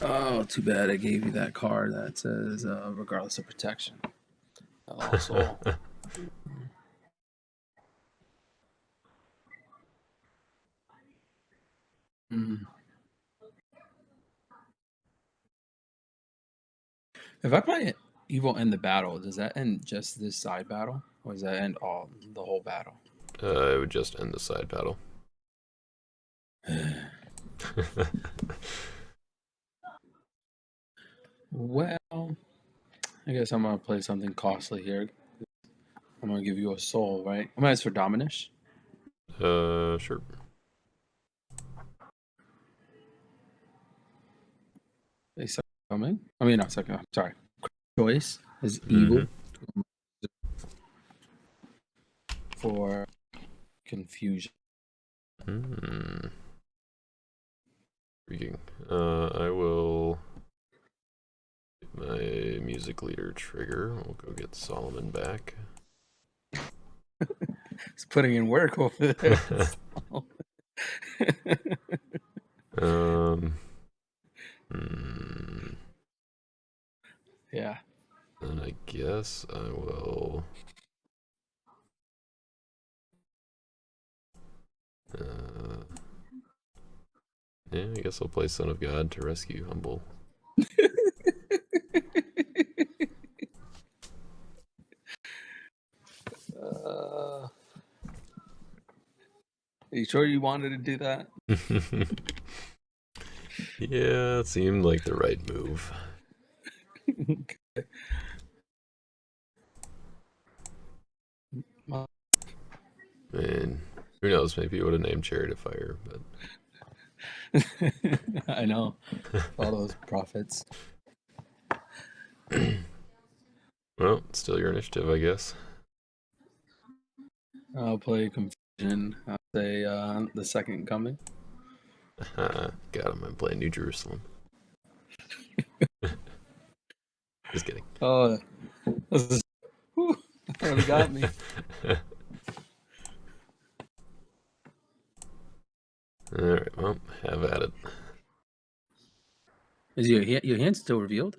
Oh, too bad I gave you that card that says regardless of protection. Also, if I play Evil End the battle, does that end just this side battle, or does that end the whole battle? It would just end the side battle. Well, I guess I'm gonna play something costly here. I'm gonna give you a soul, right? I'm gonna ask for Dominish. Sure. They suck coming. I mean, not second. Sorry. Choice is evil for confusion. Freaking. I will get my music leader trigger. We'll go get Solomon back. He's putting in work over there. Yeah. And I guess I will. Yeah, I guess I'll play Son of God to rescue Humble. Are you sure you wanted to do that? Yeah, it seemed like the right move. Okay. Man, who knows? Maybe it would have named Chariot of Fire, but I know. All those prophets. well, it's still your initiative, I guess. I'll play Confusion. I'll say the second coming. Got him. I'm playing New Jerusalem. Just kidding. Oh, this is, whew, that really got me. All right, well, have at it. Is your hand still revealed?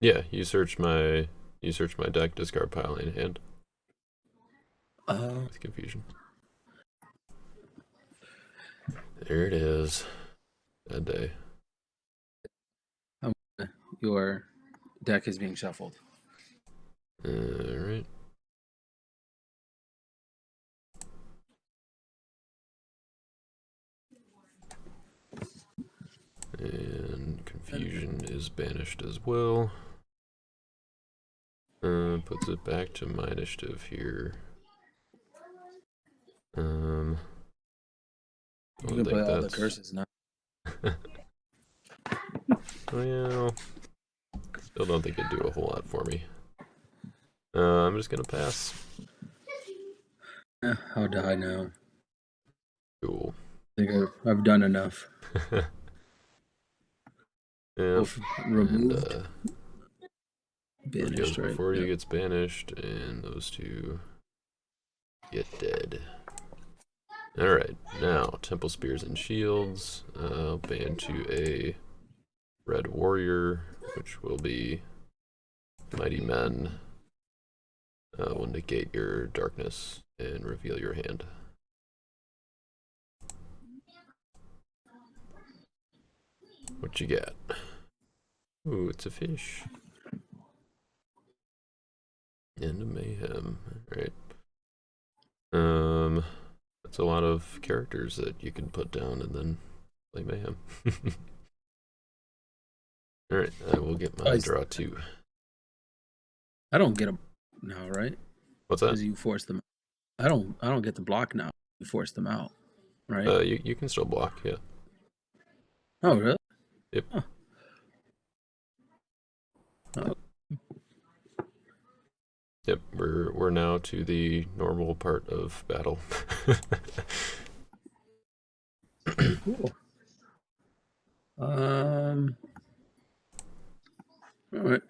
Yeah, you search my deck, discard pile in hand. With confusion. There it is. Bad day. Your deck is being shuffled. All right. And confusion is banished as well. Puts it back to my initiative here. You can play all the curses now. Well, still don't think it'd do a whole lot for me. I'm just gonna pass. I'll die now. Cool. I think I've done enough. Yeah. Removed. Whoever goes Banished, right? before you gets banished, and those two get dead. Alright, now Temple Spears and Shields. I'll ban to a Red Warrior, which will be Mighty Men. Will negate your darkness and reveal your hand. What you got? Ooh, it's a fish. And a mayhem. Alright. That's a lot of characters that you can put down and then play mayhem. Alright, I will get my draw 2. I don't get them now, right? What's that? Because you force them. I don't get the block now. You force them out, right? You can still block, yeah. Oh, really? Yep. Huh. Oh. Yep, we're now to the normal part of battle. Cool. All right.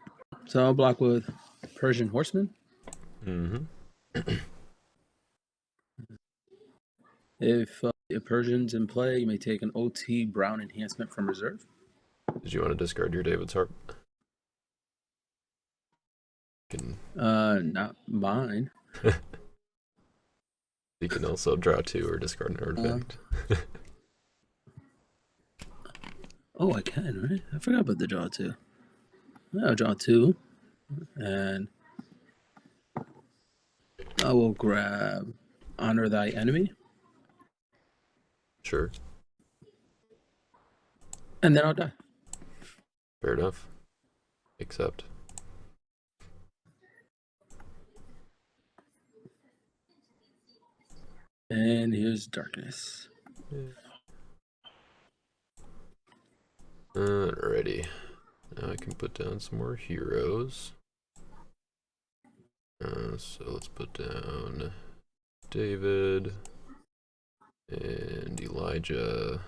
So I'll block with Persian Horseman. Mm-hmm. If Persian's in play, you may take an OT Brown enhancement from reserve. Did you want to discard your David's Harp? Not mine. You can also draw 2 or discard an artifact. Oh, I can, right? I forgot about the draw 2. I'll draw 2, and I will grab Honor Thy Enemy. Sure. And then I'll die. Fair enough. Accept. And here's Darkness. Alrighty. Now I can put down some more heroes. So let's put down David and Elijah.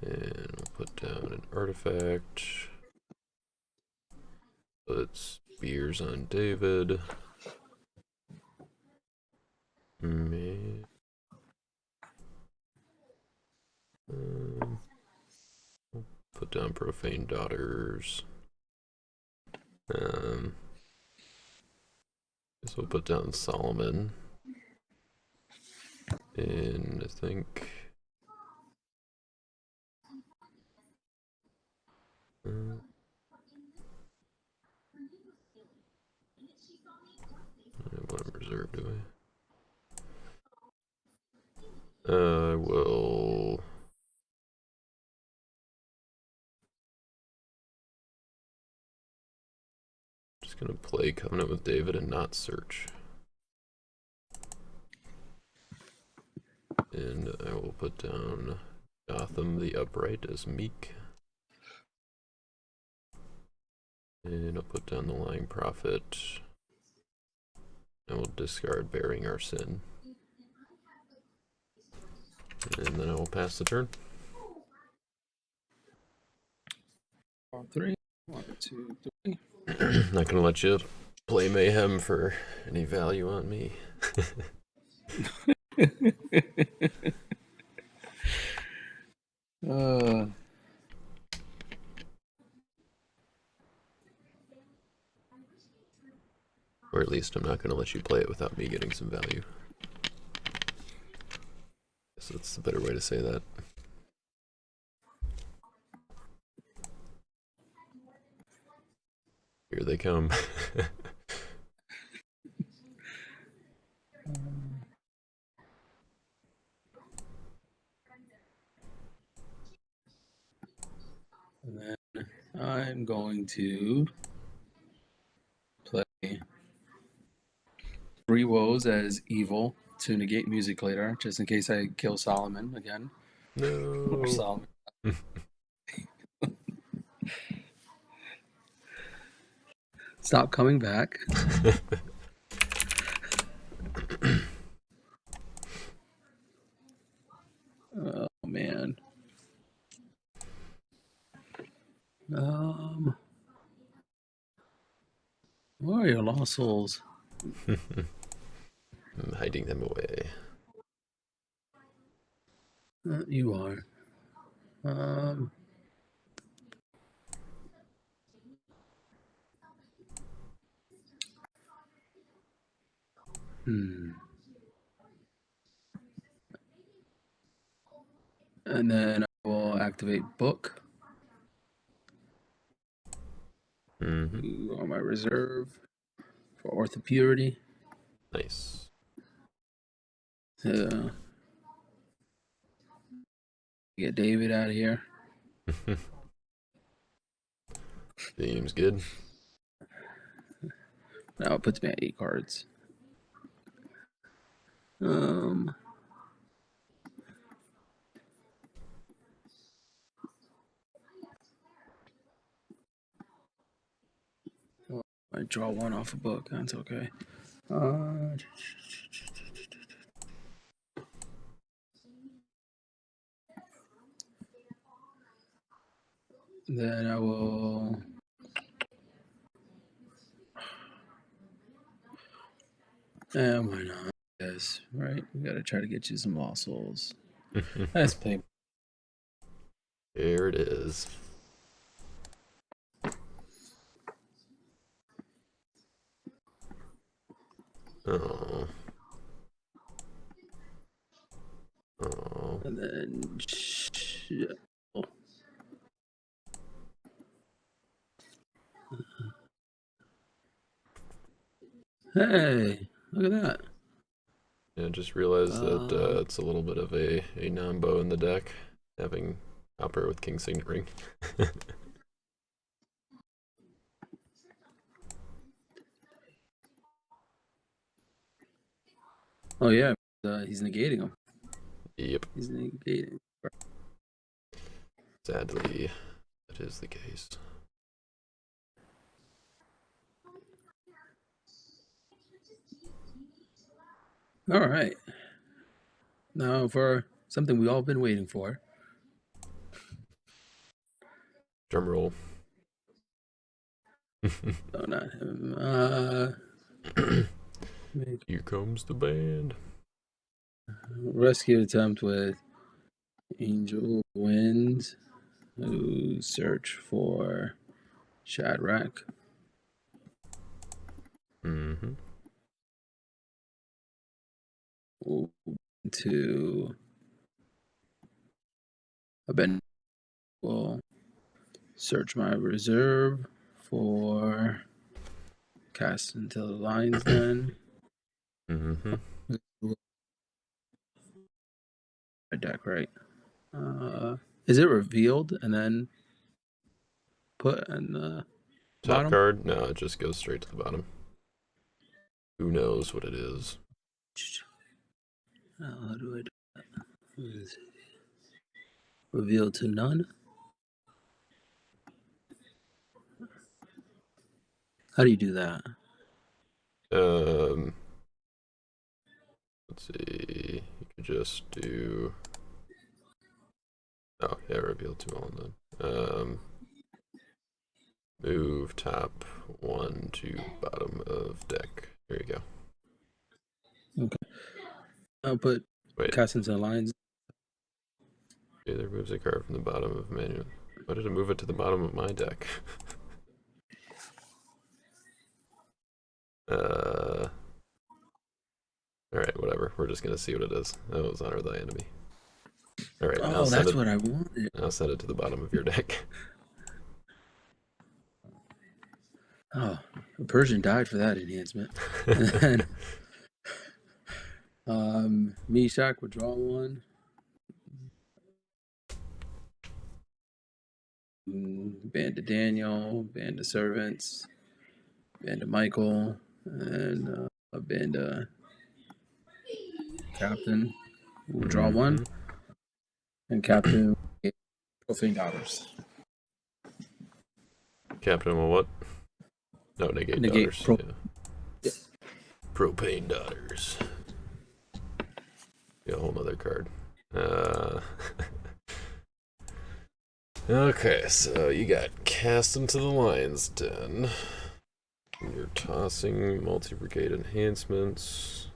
And we'll put down an artifact. Put spears on David. Me. We'll put down Profane Daughters. Guess we'll put down Solomon. And I think what in reserve do I? I will. Just gonna play Covenant with David and not search. And I will put down Gotham the Upright as Meek. And I'll put down the Lying Prophet. And we'll discard Bearing Our Sin. And then I will pass the turn. 3. 1, 2, 3. Not gonna let you play Mayhem for any value on me. Or at least I'm not gonna let you play it without me getting some value. So that's a better way to say that. Here they come. And then I'm going to play 3 Woes as evil to negate music later, just in case I kill Solomon again. No. Or Solomon. Stop coming back. Oh man. Where are your lost souls? I'm hiding them away. You are. And then I will activate book. Mm-hmm. On my reserve for Orthopurity. Nice. Get David out of here. Seems good. Now it puts me at 8 cards. I draw 1 off a book. That's okay. Then I will. Why not? Yes, right. We gotta try to get you some lost souls. Let's play. Here it is. Oh. Oh. And then. Hey, look at that. Yeah, just realized that it's a little bit of a Nambo in the deck, having Hopper with King Signet Ring. Oh yeah, he's negating him. Yep. He's negating. Sadly, that is the case. All right. Now for something we all been waiting for. Drum roll. No, not him. Here comes the band. Rescue attempt with Angel Wind. Search for Shadrach. Mm-hmm. To I've been will search my reserve for cast into the lines then. Mm-hmm. A deck, right? Is it revealed and then put in the Top bottom? card? No, it just goes straight to the bottom. Who knows what it is? How do I do that? Revealed to none? How do you do that? Let's see. You could just do. Oh yeah, reveal to all then. Move top 1 to bottom of deck. There you go. Okay. I'll put Wait. cast into the lines. Either moves a card from the bottom of Emmanuel. Why did it move it to the bottom of my deck? Alright, whatever. We're just gonna see what it is. Oh, it was honor thy enemy. Alright, Oh, that's what I wanted. I'll send it to the bottom of your deck. Oh, a Persian died for that enhancement. And then Meshach would draw 1. Band of Daniel, Band of Servants, Band of Michael, and a Band of Captain. We'll draw 1. And Captain Profane Daughters. Captain will what? No, negate daughters. Yeah. Propane daughters. Yeah, a whole nother card. Okay, so you got cast into the lion's den. You're tossing multi-brigade enhancements.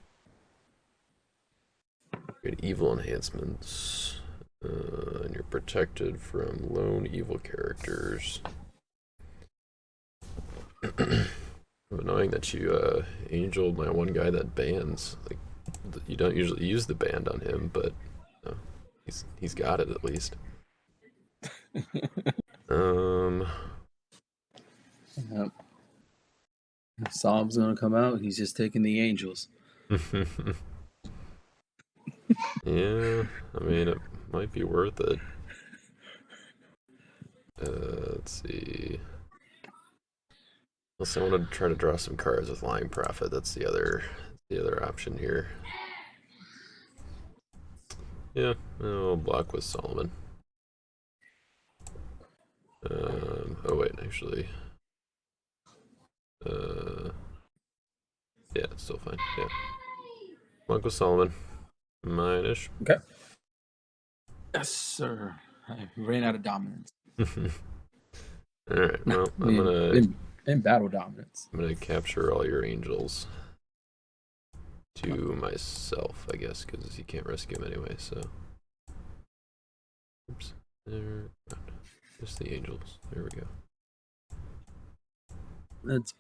You got evil enhancements. And you're protected from lone evil characters. Annoying that you angeled my one guy that bans. Like, you don't usually use the band on him, but he's got it at least. Yep. Psalm's gonna come out. He's just taking the angels. Yeah, I mean, it might be worth it. Let's see. Unless I want to try to draw some cards with Lying Prophet. That's the other option here. Yeah, I'll block with Solomon. Oh wait, actually. Yeah, it's still fine. Yeah. Block with Solomon. Mine-ish. Okay. Yes, sir. I ran out of dominance. Alright, well, in battle dominance. I'm gonna capture all your angels to myself, I guess, because you can't rescue them anyway, so. Oops. There. Just the angels. There we go. That's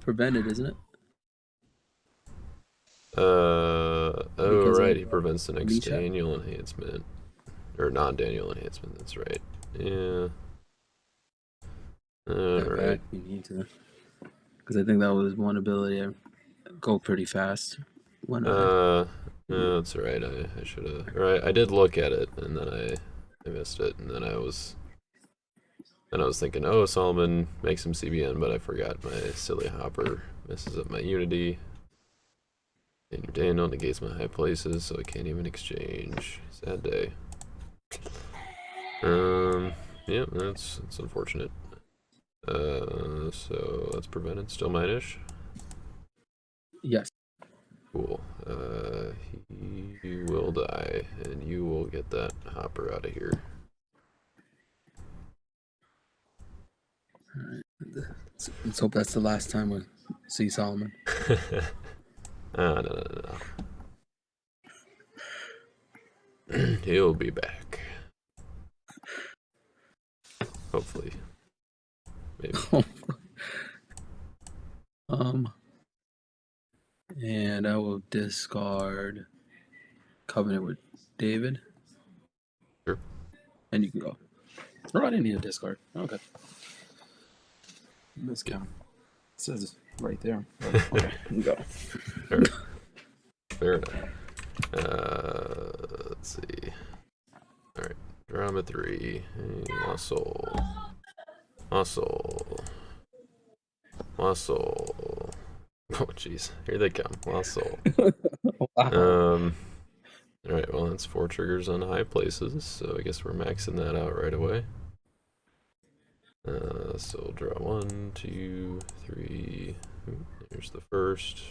prevented, isn't it? Oh, Because right, of, he prevents the next Misha? Daniel enhancement. Or non-Daniel enhancement, that's right. Yeah. Alright. You need to. Because I think that was one ability I go pretty fast. When No, that's alright. I should have. Right, I did look at it, and then I missed it, and then I was thinking, oh, Solomon makes him CBN, but I forgot my silly hopper messes up my Unity. And your Daniel negates my high places, so I can't even exchange. Sad day. Yeah, that's unfortunate. So that's prevented. Still mine-ish. yes. Cool. He will die, and you will get that hopper out of here. Alright. Let's hope that's the last time we see Solomon. No. He'll be back. Hopefully. Maybe. And I will discard Covenant with David. Sure. And you can go. Oh, I didn't need a discard. Okay. Miscount. It says right there. Okay, you can go. Sure. Fair enough. Let's see. Alright. Drama 3. Muscle. Oh, jeez. Here they come. Muscle. Wow. Alright, well, that's 4 triggers on high places, so I guess we're maxing that out right away. So we'll draw 1, 2, 3. Here's the first.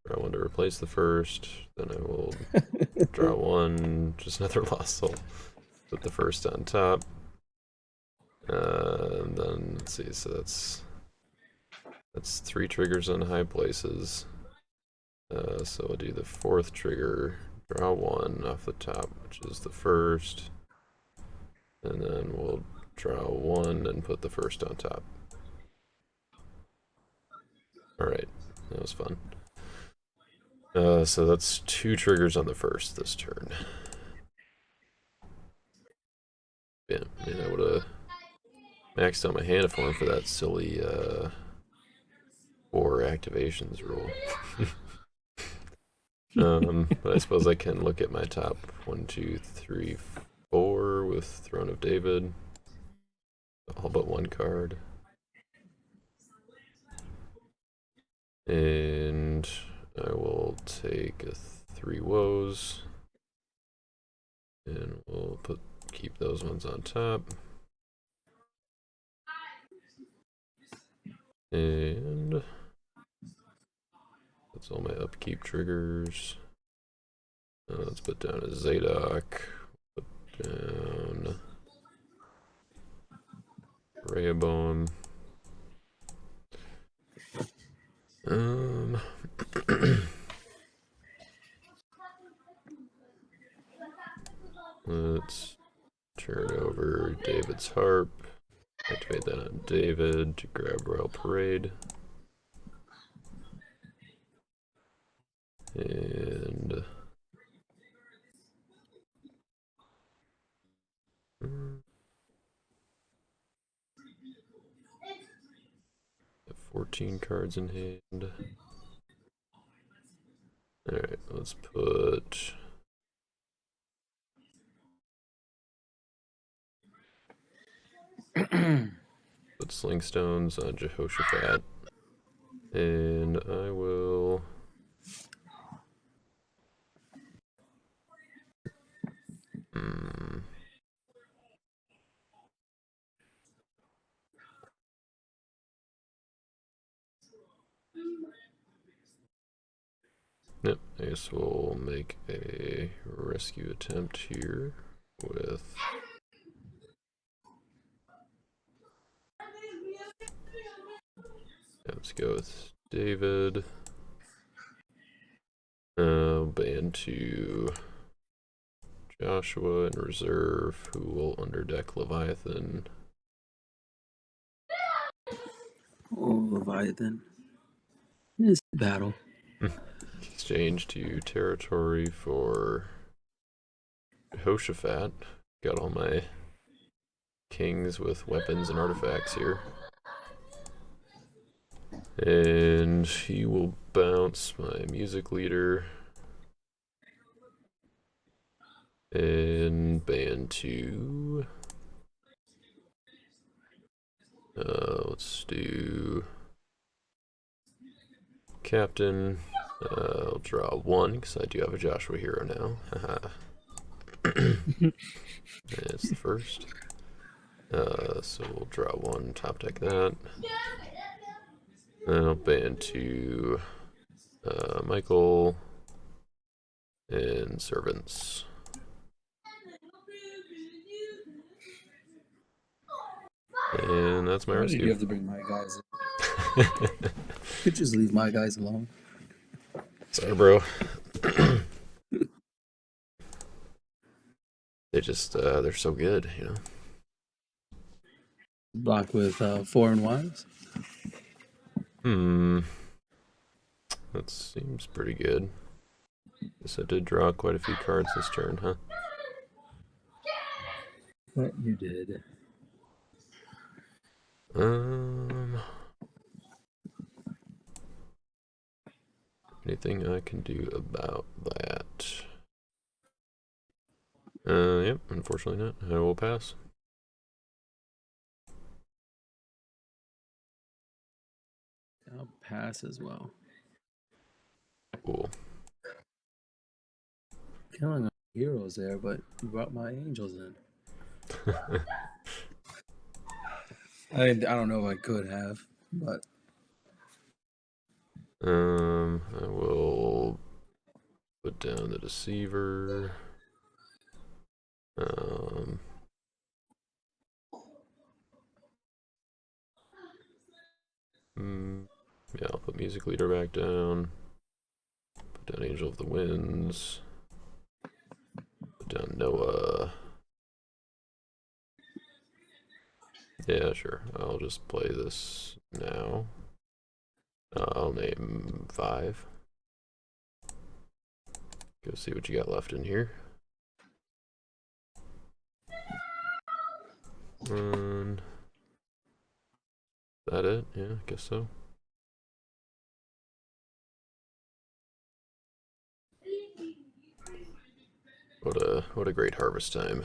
Draw 1 to replace the first. Then I will draw 1, just another lost soul. Put the first on top. And then, let's see, so that's 3 triggers on high places. So we'll do the 4th trigger, draw 1 off the top, which is the first. And then we'll draw 1 and put the first on top. Alright, that was fun. So that's 2 triggers on the first this turn. Yeah, man, I would have maxed out my hand form for that silly 4 activations rule. But I suppose I can look at my top 1, 2, 3, 4 with Throne of David. All but 1 card. And I will take a 3 woes. And we'll keep those ones on top. And that's all my upkeep triggers. Let's put down a Zadok. Put down Rehoboam. Let's turn over David's Harp. Activate that on David to grab Royal Parade. And 13 cards in hand. Alright, let's put... put Sling Stones on Jehoshaphat. And I will... Yep, I guess we'll make a rescue attempt here with... Yeah, let's go with David. Ban to Joshua in reserve, who will underdeck Leviathan. Oh, Leviathan. It's battle. Exchange to territory for Jehoshaphat. Got all my kings with weapons and artifacts here. And he will bounce my music leader. And ban to... let's do... Captain. I'll draw 1 because I do have a Joshua hero now. It's the first. So we'll draw 1, top deck that. Then I'll ban to Michael and servants. And that's my rescue. You have to bring my guys in. You could just leave my guys alone. Sorry, bro. They just, they're so good, you know. Block with foreign wives. That seems pretty good. Guess I did draw quite a few cards this turn, huh? What you did. Anything I can do about that? Yep, unfortunately not. I will pass. I'll pass as well. Cool. Killing our heroes there, but you brought my angels in. I don't know if I could have, but I will put down the deceiver. Yeah, I'll put music leader back down. Put down Angel of the Winds. Put down Noah. Yeah, sure. I'll just play this now. I'll name 5. Go see what you got left in here. Is that it? Yeah, I guess so. What a great harvest time.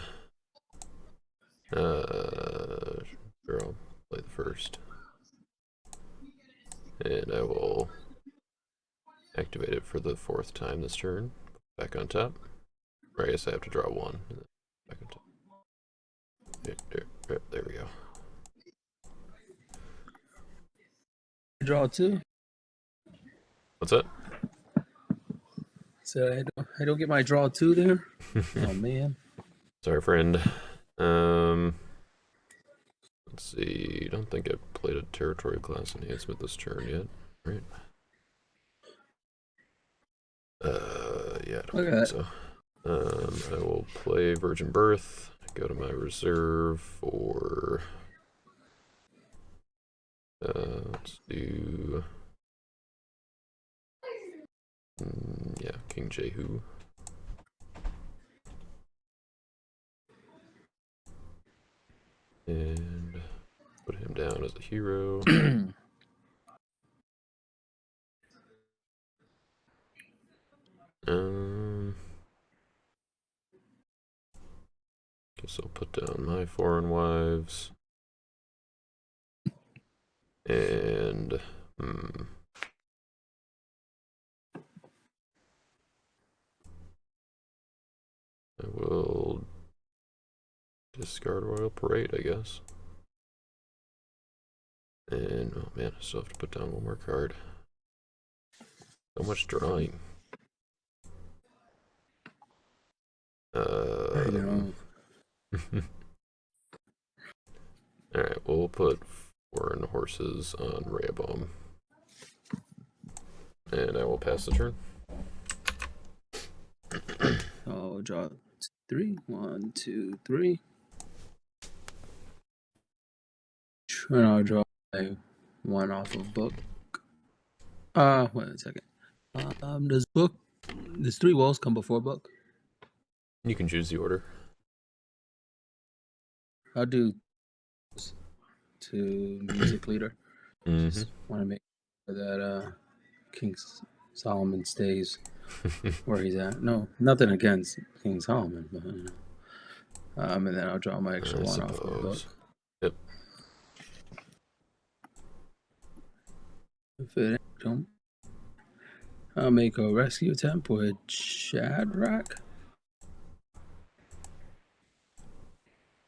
Sure, I'll play the first. And I will activate it for the 4th time this turn. Back on top. Or I guess I have to draw 1. Back on top. There we go. draw 2. What's that? So I don't get my draw 2 there. Oh man. Sorry, friend. Let's see. I don't think I've played a territory class enhancement this turn yet, right? Yeah, I don't think so. I will play Virgin Birth. Go to my reserve for. Let's do. Yeah, King Jehu. And put him down as a hero. Guess I'll put down my foreign wives. And I will discard Royal Parade, I guess. And oh man, I still have to put down one more card. So much drawing. Alright, we'll put foreign horses on Rehoboam. And I will pass the turn. I'll draw 3. 1, 2, 3. And I'll draw one off of book. Wait a second. Does 3 walls come before book? You can choose the order. I'll do to music leader. Just want to make sure that King Solomon stays where he's at. No, nothing against King Solomon, but you know. And then I'll draw my extra one off of book. Yep. If it don't, I'll make a rescue attempt with Shadrach.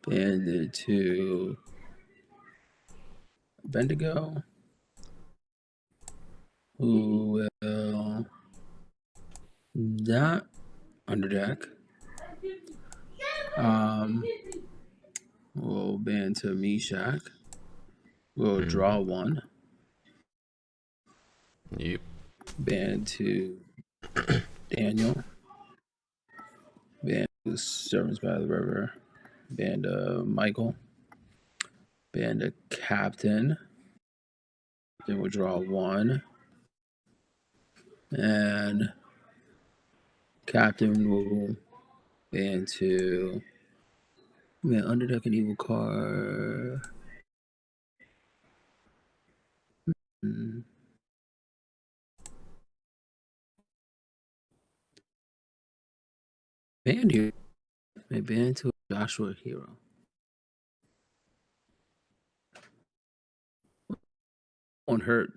Banded to Bendigo, who will not underdeck. We'll band to Meshach. We'll draw 1. Yep. Band to Daniel. Band to Servants by the River. Band to Michael. Band to Captain. Then we'll draw 1. And Captain will band to underdeck an evil card. Band here. May band to a Joshua hero. Won't hurt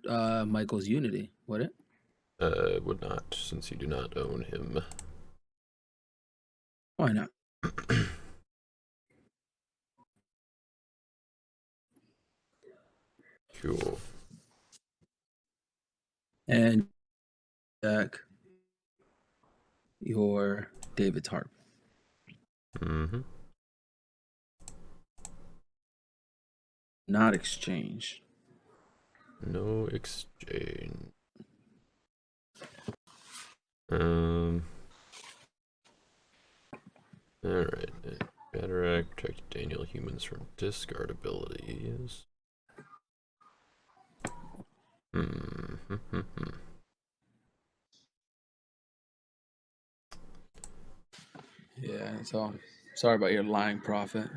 Michael's unity, would it? It would not, since you do not own him. Why not? Cool. And deck your David's Harp. Not exchange. No exchange. Alright. Shadrach, protect Daniel humans from discard abilities. Yeah, so sorry about your lying prophet.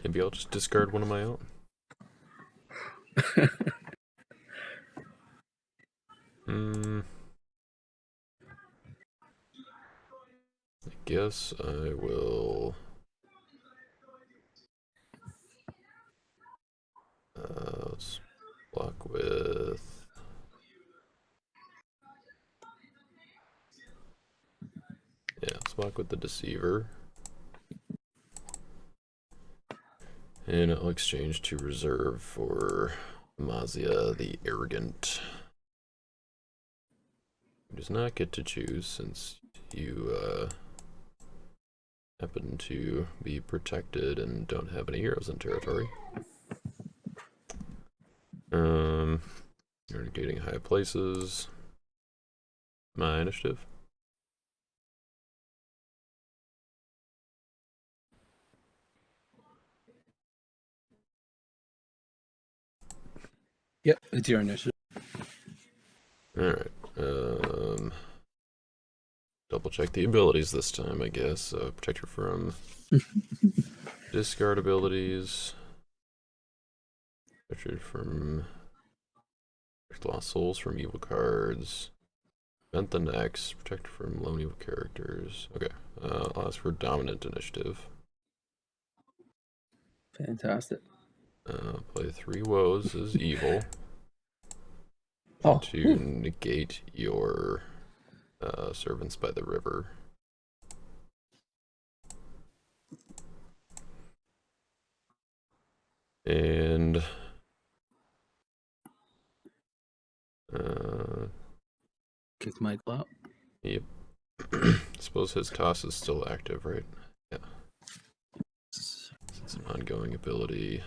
Maybe I'll just discard one of my own. I guess I will let's block with let's block with the Deceiver. And I'll exchange to reserve for Mazia the Arrogant. Who does not get to choose since you happen to be protected and don't have any heroes in territory. You're negating high places. My initiative. Yep, it's your initiative. Alright. Double check the abilities this time, I guess. Protect her from discard abilities. Protect her from lost souls from evil cards. Prevent the next. Protect from lone evil characters. Okay. I'll ask for dominant initiative. Fantastic. Play 3 woes as evil. Oh, to negate your servants by the river. And kick Michael out. yep. Suppose his toss is still active, right? Yeah. It's an ongoing ability.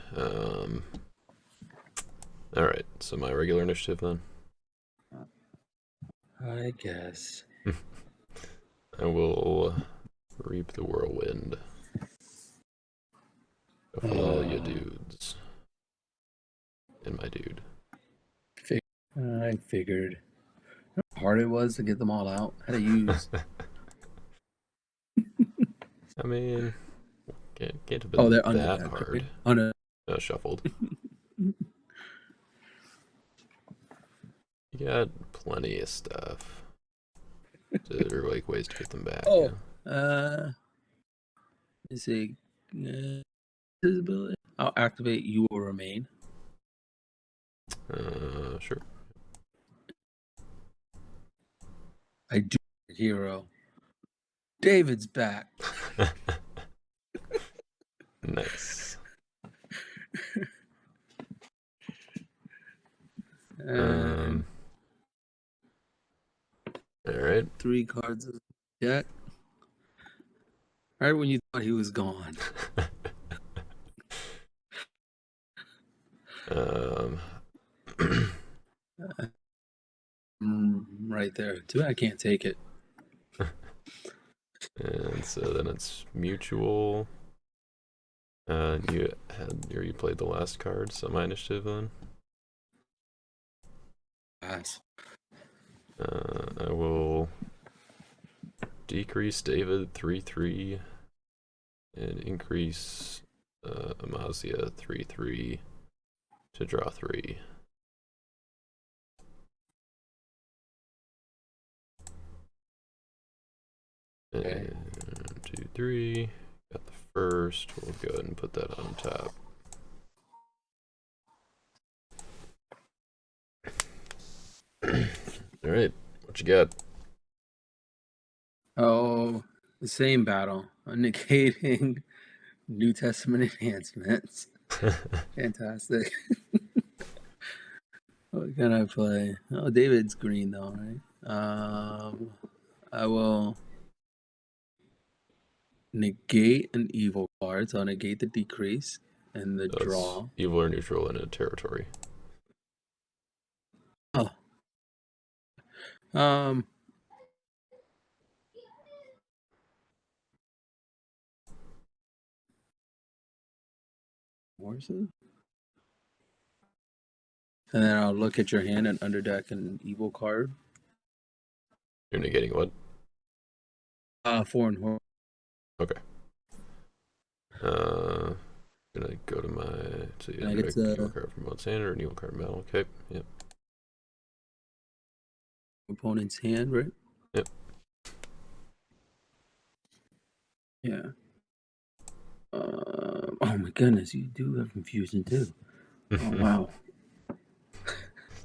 Alright, so my regular initiative then. I guess. I will reap the whirlwind. Go for all you dudes. And my dude. I figured. How hard it was to get them all out. How to use. I mean, can't have been they're under that that, hard. right? Under. Shuffled. You got plenty of stuff. There are like ways to get them back. Oh, yeah. Let's see. Visibility. I'll activate. You will remain. Sure. I do. Hero. David's back. Nice. And all right. 3 cards of deck. Right when you thought he was gone. Right there. Too bad I can't take it. And so then it's mutual. You played the last card, so my initiative then. Pass. I will decrease David 3/3 and increase Amasia 3/3 to draw 3. Okay. And 2, 3. Got the first. We'll go ahead and put that on top. All right, what you got? Oh, the same battle. Negating New Testament enhancements. Fantastic. What can I play? Oh, David's green though, right? I will negate an evil card, so I'll negate the decrease and the draw. Evil or neutral in a territory. Oh. Horses? And then I'll look at your hand and underdeck an evil card. You're negating what? Foreign horse. Okay. Gonna go to my evil card from one's hand or an evil card metal. Okay. Yep. Opponent's hand, right? Yep. Yeah. Oh my goodness, you do have confusion too. Oh wow.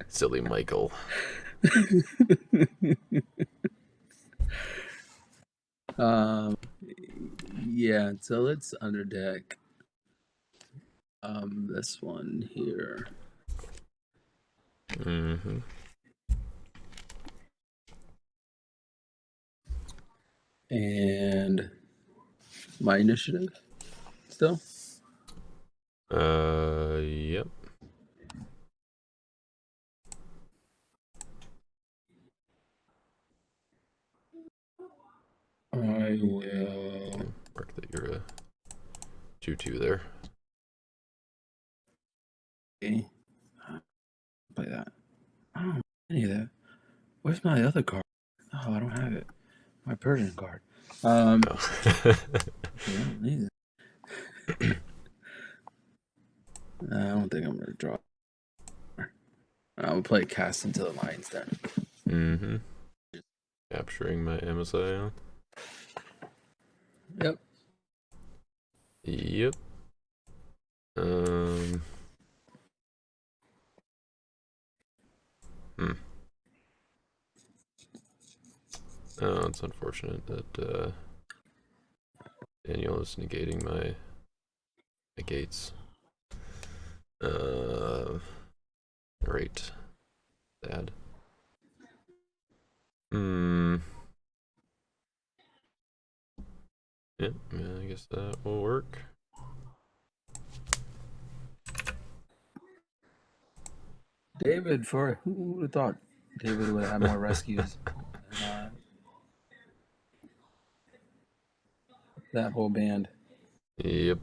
Silly Michael. Yeah, so let's underdeck this one here. Mm-hmm. And my initiative still? Yep. I will Mark that you're a 2/2 there. okay. Play that. I don't have any of that. Where's my other card? Oh, I don't have it. My Persian card. Oh. I don't need it. I don't think I'm gonna draw. I'm gonna play Cast into the Lines then. Mm-hmm. capturing my MSI. Yep. Yep. Oh, it's unfortunate that Daniel is negating my gates. Great. Sad. Yeah, I guess that will work. David, who would have thought David would have more rescues than that whole band? Yep.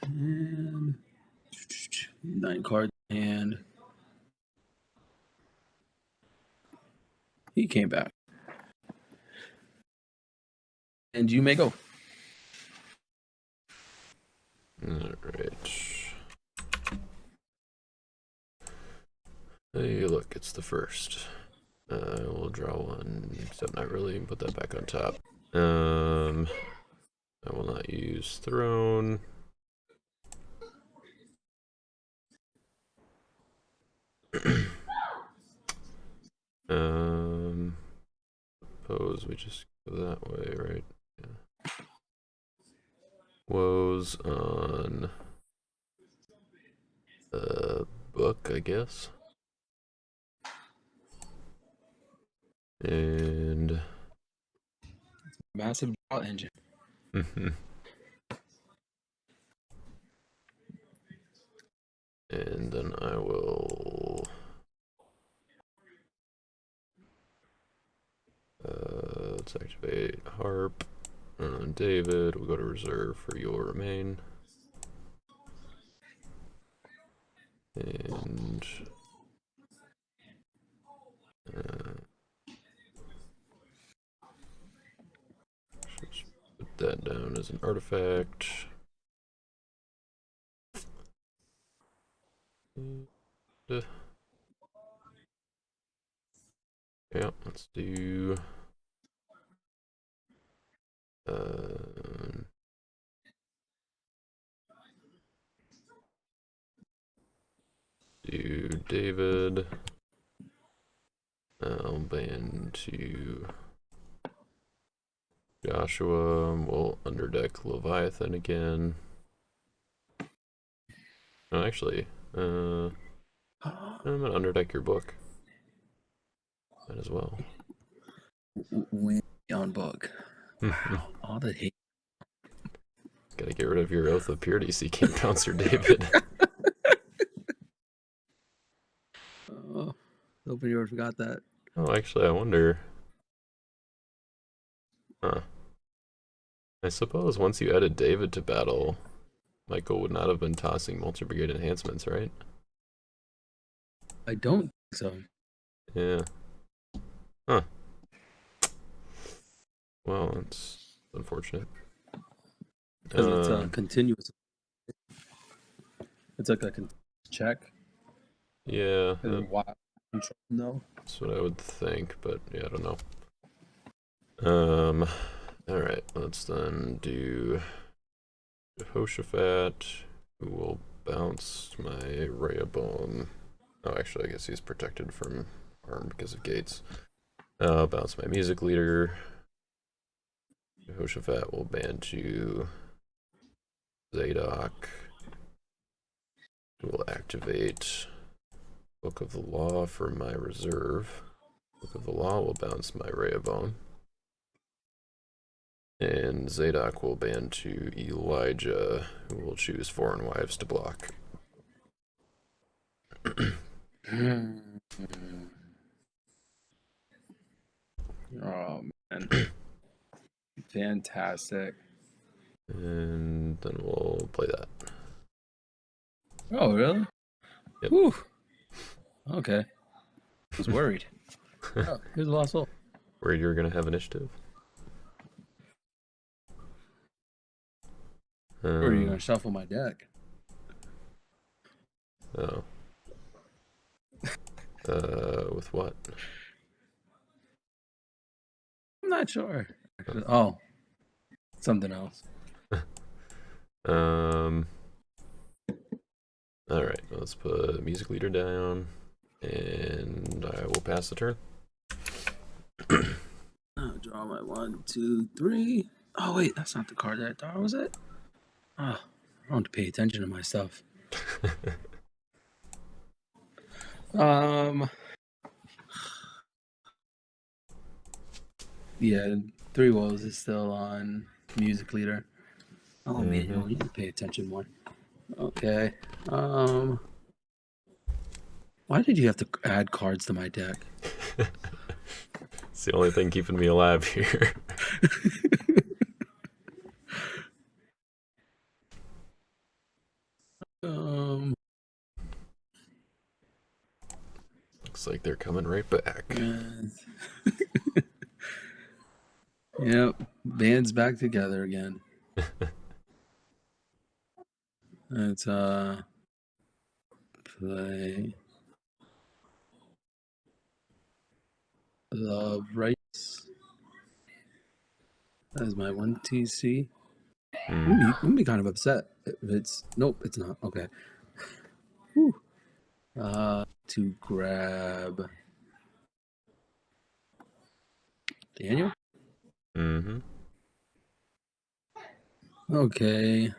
And 9 cards and he came back. And you may go. Alright. Hey, look, it's the first. We'll draw one, except not really, and put that back on top. I will not use Throne. Suppose we just go that way, right? Yeah. Woes on the book, I guess. And Massive draw engine. and then I will let's activate Harp. David, we'll go to reserve for your remain. And just put that down as an artifact. Yeah, let's do David. I'll ban to Joshua. We'll underdeck Leviathan again. Oh, actually, I'm gonna underdeck your book. Might as well. Win on book. Wow, all the hate. Gotta get rid of your Oath of Purity so you can't bouncer David. Oh, hoping you forgot that. Oh, actually, I wonder. Huh. I suppose once you added David to battle, Michael would not have been tossing multi-brigade enhancements, right? I don't think so. Yeah. Huh. Well, it's unfortunate. Because it's a continuous. It's like a check. Yeah. No. That's what I would think, but yeah, I don't know. Alright, let's then do Jehoshaphat, who will bounce my Rehoboam. Oh, actually, I guess he's protected from harm because of gates. Bounce my music leader. Jehoshaphat will ban to Zadok, who will activate Book of the Law for my reserve. Book of the Law will bounce my Rehoboam. And Zadok will ban to Elijah, who will choose foreign wives to block. Oh man, fantastic! And then we'll play that. Oh really? Yep. Whew. Okay, I was worried. Oh, here's a lost soul. Worried you were gonna have initiative? Or are you gonna shuffle my deck? Oh. With what? I'm not sure. Oh, something else. All right, let's put music leader down, and I will pass the turn. I'll draw my 1, 2, 3. Oh wait, that's not the card that I thought was it. Oh, I don't have to pay attention to my stuff. Yeah, 3 Wolves is still on music leader. Oh man, you need to pay attention more. Okay. Why did you have to add cards to my deck? It's the only thing keeping me alive here. Looks like they're coming right back. Yep, band's back together again. Let's play Love Rights. That is my 1 TC. I'm gonna be kind of upset if it's nope, it's not. Okay. Whew. To grab Daniel. Okay.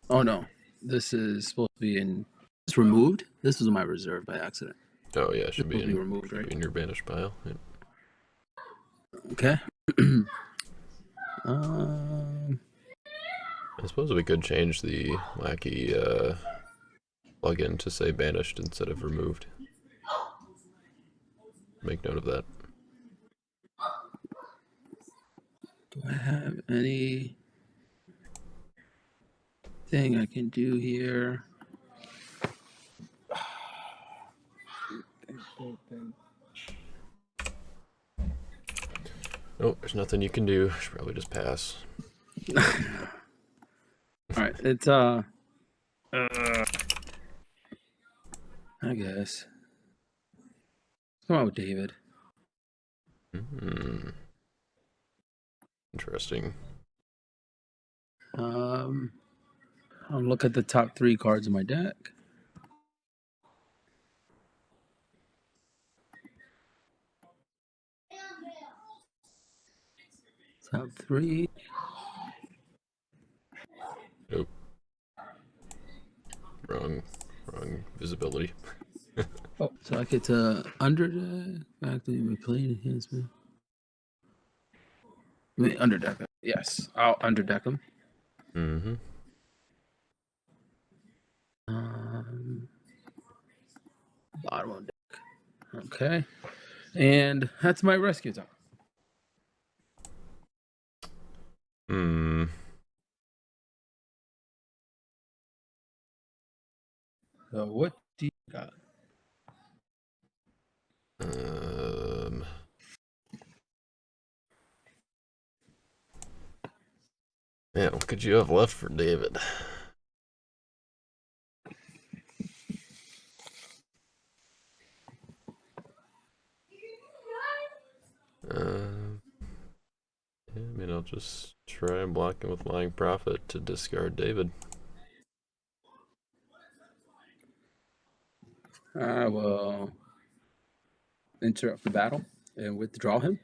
Oh no, this is supposed to be in. It's removed. This was my reserve by accident. Oh yeah, it should be removed, right? in your banished pile. Yep. Okay. I suppose we could change the Lackey plugin to say banished instead of removed. Make note of that. Do I have any thing I can do here? Oh, there's nothing you can do. Should probably just pass. All right, it's I guess. Come on with David. Interesting. I'll look at the top 3 cards in my deck. Top 3. Nope. Wrong visibility. Oh, so I get to underdeck. Actively play enhancement. I mean, underdeck him. Yes, I'll underdeck him. Bottom of deck. Okay, and that's my rescue time. So what do you got? Man, what could you have left for David? Yeah, I mean, I'll just try and block him with Lying Prophet to discard David. I will interrupt the battle and withdraw him.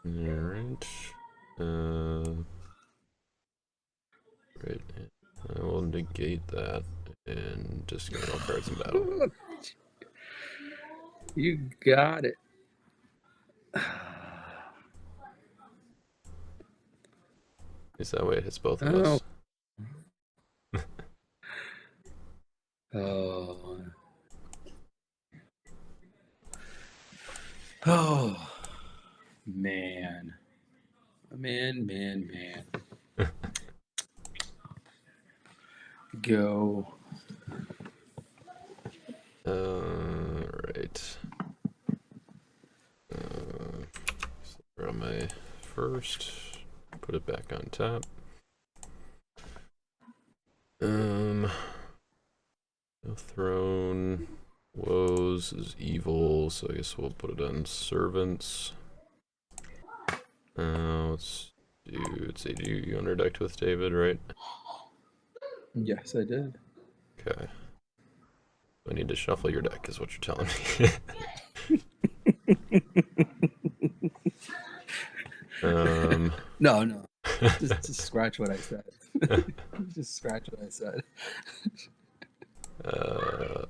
Alright. Right. I will negate that and discard all cards in battle. You got it. Is that way it hits both of us? Oh. Oh. Man. Man. Go. Right. draw my first. Put it back on top. No throne. Woes is evil, so I guess we'll put it on servants. Let's say you underdecked with David, right? Yes, I did. Okay. I need to shuffle your deck, is what you're telling me. No. Just scratch what I said. Just scratch what I said.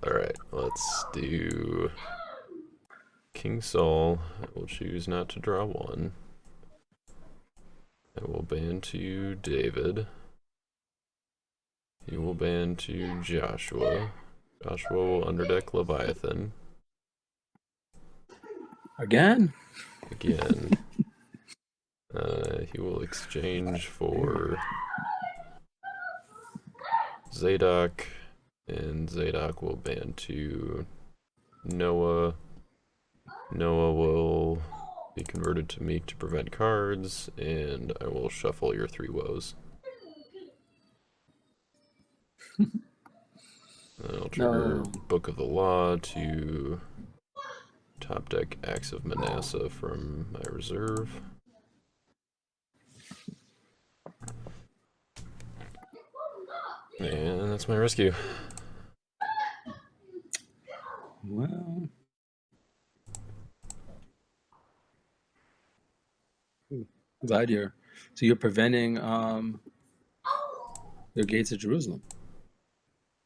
Alright, let's do King Saul. I will choose not to draw one. I will ban to David. He will ban to Joshua. Joshua will underdeck Leviathan. Again? He will exchange for Zadok, and Zadok will ban to Noah. Noah will be converted to Meek to prevent cards, and I will shuffle your 3 woes. I'll trigger Book of the Law to top deck Axe of Manasseh from my reserve. And that's my rescue. Well. Glad you're. So you're preventing the gates of Jerusalem.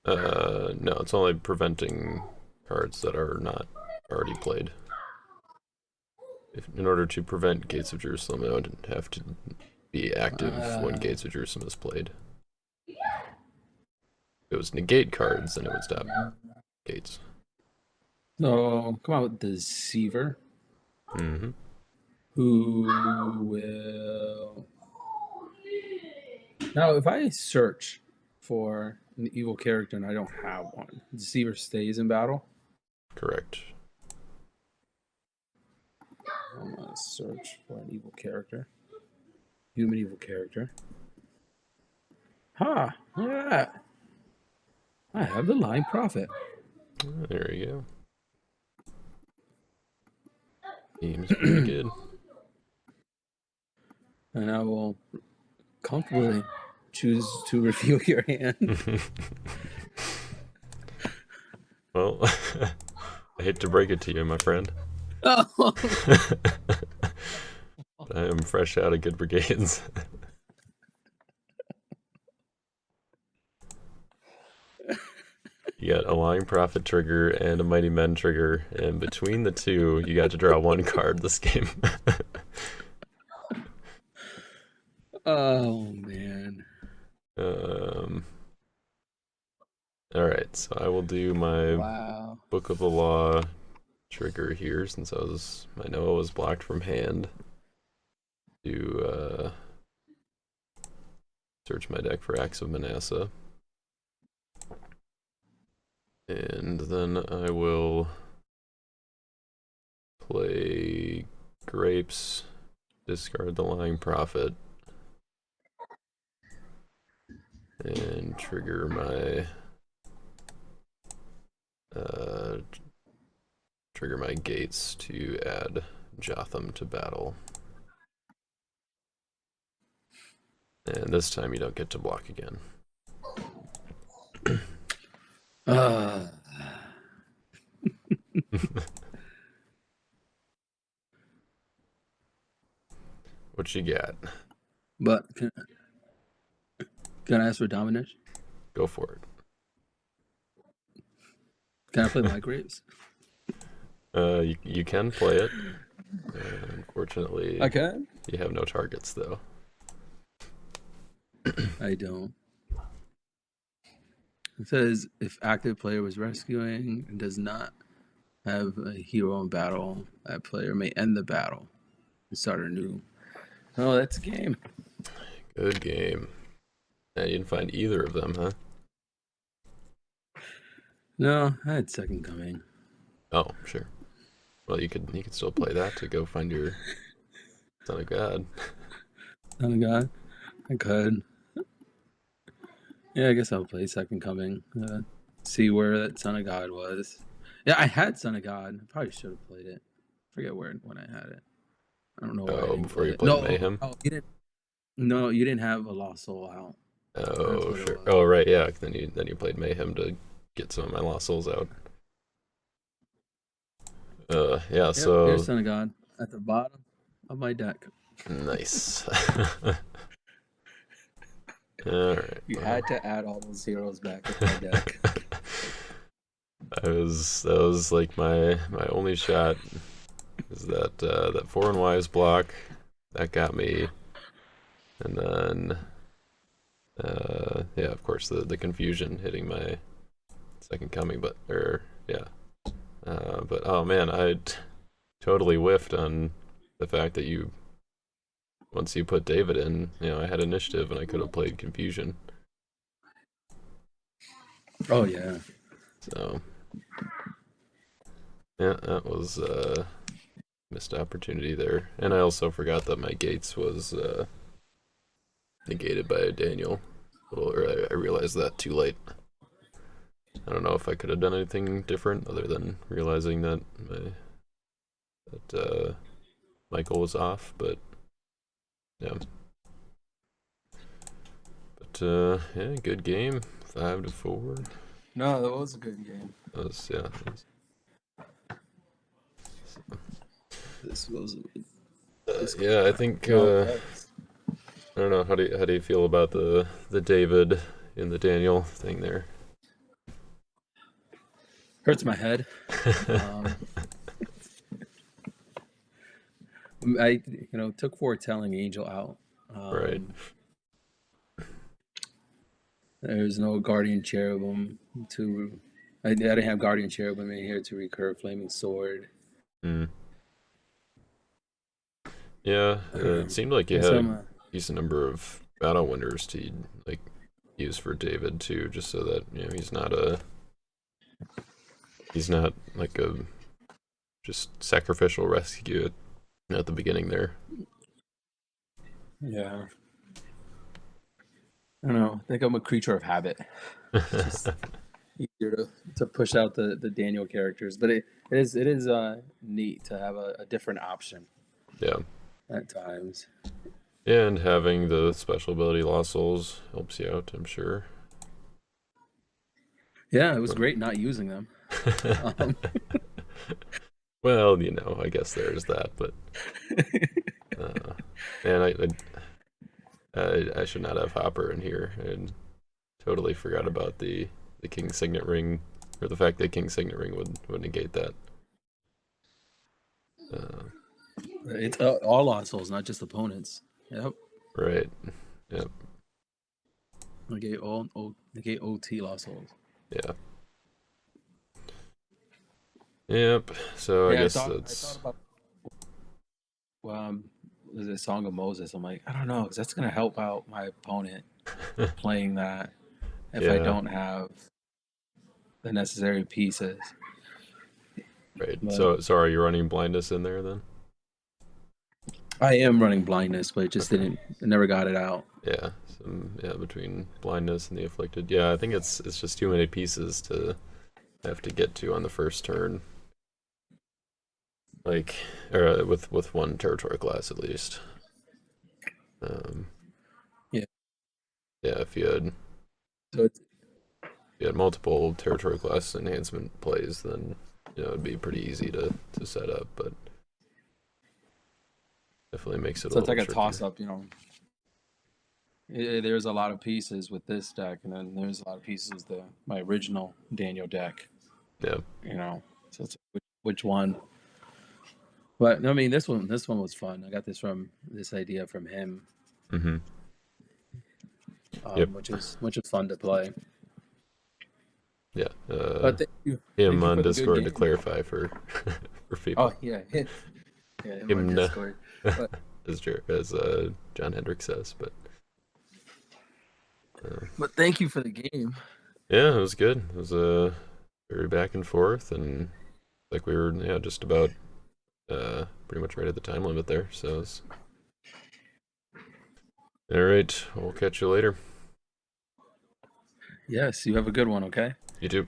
No, it's only preventing cards that are not already played. In order to prevent Gates of Jerusalem, I would have to be active when Gates of Jerusalem is played. If it was negate cards, then it would stop Gates. So come out with the Deceiver. Mm-hmm. Who will... Now, if I search for an evil character and I don't have one, the Deceiver stays in battle? Correct. I'm going to search for an evil character. Human evil character. Ha! Look at that. I have the Lying Prophet. There you go. Seems pretty good. And I will comfortably choose to reveal your hand. Well, I hate to break it to you, my friend. Oh. I am fresh out of good brigades. You got a Lying Prophet trigger and a Mighty Men trigger, and between the two, you got to draw 1 card this game. Oh, man. Alright, so I will do my Book of the Law trigger here, since my Noah was blocked from hand. To search my deck for Axe of Manasseh. And then I will play Grapes, discard the Lying Prophet, and trigger my gates to add Jotham to battle. And this time you don't get to block again. What you got? But can I ask for domination? Go for it. Can I play my Grapes? You can play it. Unfortunately, I can? You have no targets, though. I don't. It says if active player was rescuing and does not have a hero in battle, that player may end the battle and start anew. Oh, that's a game. Good game. Yeah, you didn't find either of them, huh? No, I had Second Coming. Oh, sure. Well, you could still play that to go find your Son of God. Son of God. I could. Yeah, I guess I'll play Second Coming. See where that Son of God was. Yeah, I had Son of God. I probably should have played it. Forget when I had it. I don't know why I Oh, didn't before play you it. played No, Mayhem? oh, you didn't. No, you didn't have a Lost Soul out. That's Oh, what it sure. was. Oh, right, yeah. Then you played Mayhem to get some of my Lost Souls out. Yeah, Yep, here's so Son of God at the bottom of my deck. nice. All right. You Well, had to add all those zeros back in my deck. that was like my only shot. Is that Foreign Wives block that got me, and then yeah, of course the confusion hitting my Second Coming, but but oh man, totally whiffed on the fact that once you put David in, I had initiative and I could have played confusion. Oh yeah. So yeah, that was missed opportunity there. And I also forgot that my gates was negated by Daniel. I realized that too late. I don't know if I could have done anything different other than realizing that Michael was off, but yeah. But yeah, good game. 5-4. No, that was a good game. That was, yeah. This was. Yeah, I think I don't know. How do you feel about the David and the Daniel thing there? Hurts my head. I took Foretelling Angel out. Right. There's no Guardian Cherubim to. I didn't have Guardian Cherubim in here to recur Flaming Sword. Mm. Yeah, it seemed like you had a decent number of battle winners to like use for David too, just so that he's not like a just sacrificial rescue at the beginning there. Yeah. I don't know. I think I'm a creature of habit. It's just easier to push out the Daniel characters, but it is neat to have a different option. Yeah. At times. And having the special ability Lost Souls helps you out, I'm sure. Yeah, it was great not using them. Well, I guess there's that, but man, I should not have Hopper in here, and totally forgot about the King Signet Ring, or the fact that King Signet Ring would negate that. It's all Lost Souls, not just opponents. Yep. Right. Yep. Negate OT Lost Souls. Yeah. Yep. So I guess I thought about was it Song of Moses? I'm like, I don't know, because that's gonna help out my opponent playing that if I don't have the necessary pieces. Right. But, so are you running Blindness in there then? I am running Blindness, but it just I never got it out. Yeah. Between Blindness and the Afflicted. Yeah, I think it's just too many pieces to have to get to on the first turn. Like, or with one territory class at least. Yeah. Yeah, if you had multiple territory class enhancement plays, then it'd be pretty easy to set up, but definitely makes it. So it's like a toss up, There's a lot of pieces with this deck, and then there's a lot of pieces with my original Daniel deck. Yeah. So it's which one? But I mean, this one was fun. I got this idea from him. Mm-hmm. Which is fun to play. Yeah. But thank you on Discord to clarify for people. Oh yeah, him on Discord. But, as John Hendrick says, but thank you for the game. Yeah, it was good. It was very back and forth, and like we were just about pretty much right at the time limit there. So it was All right, we'll catch you later. Yes, you have a good one, okay? You too.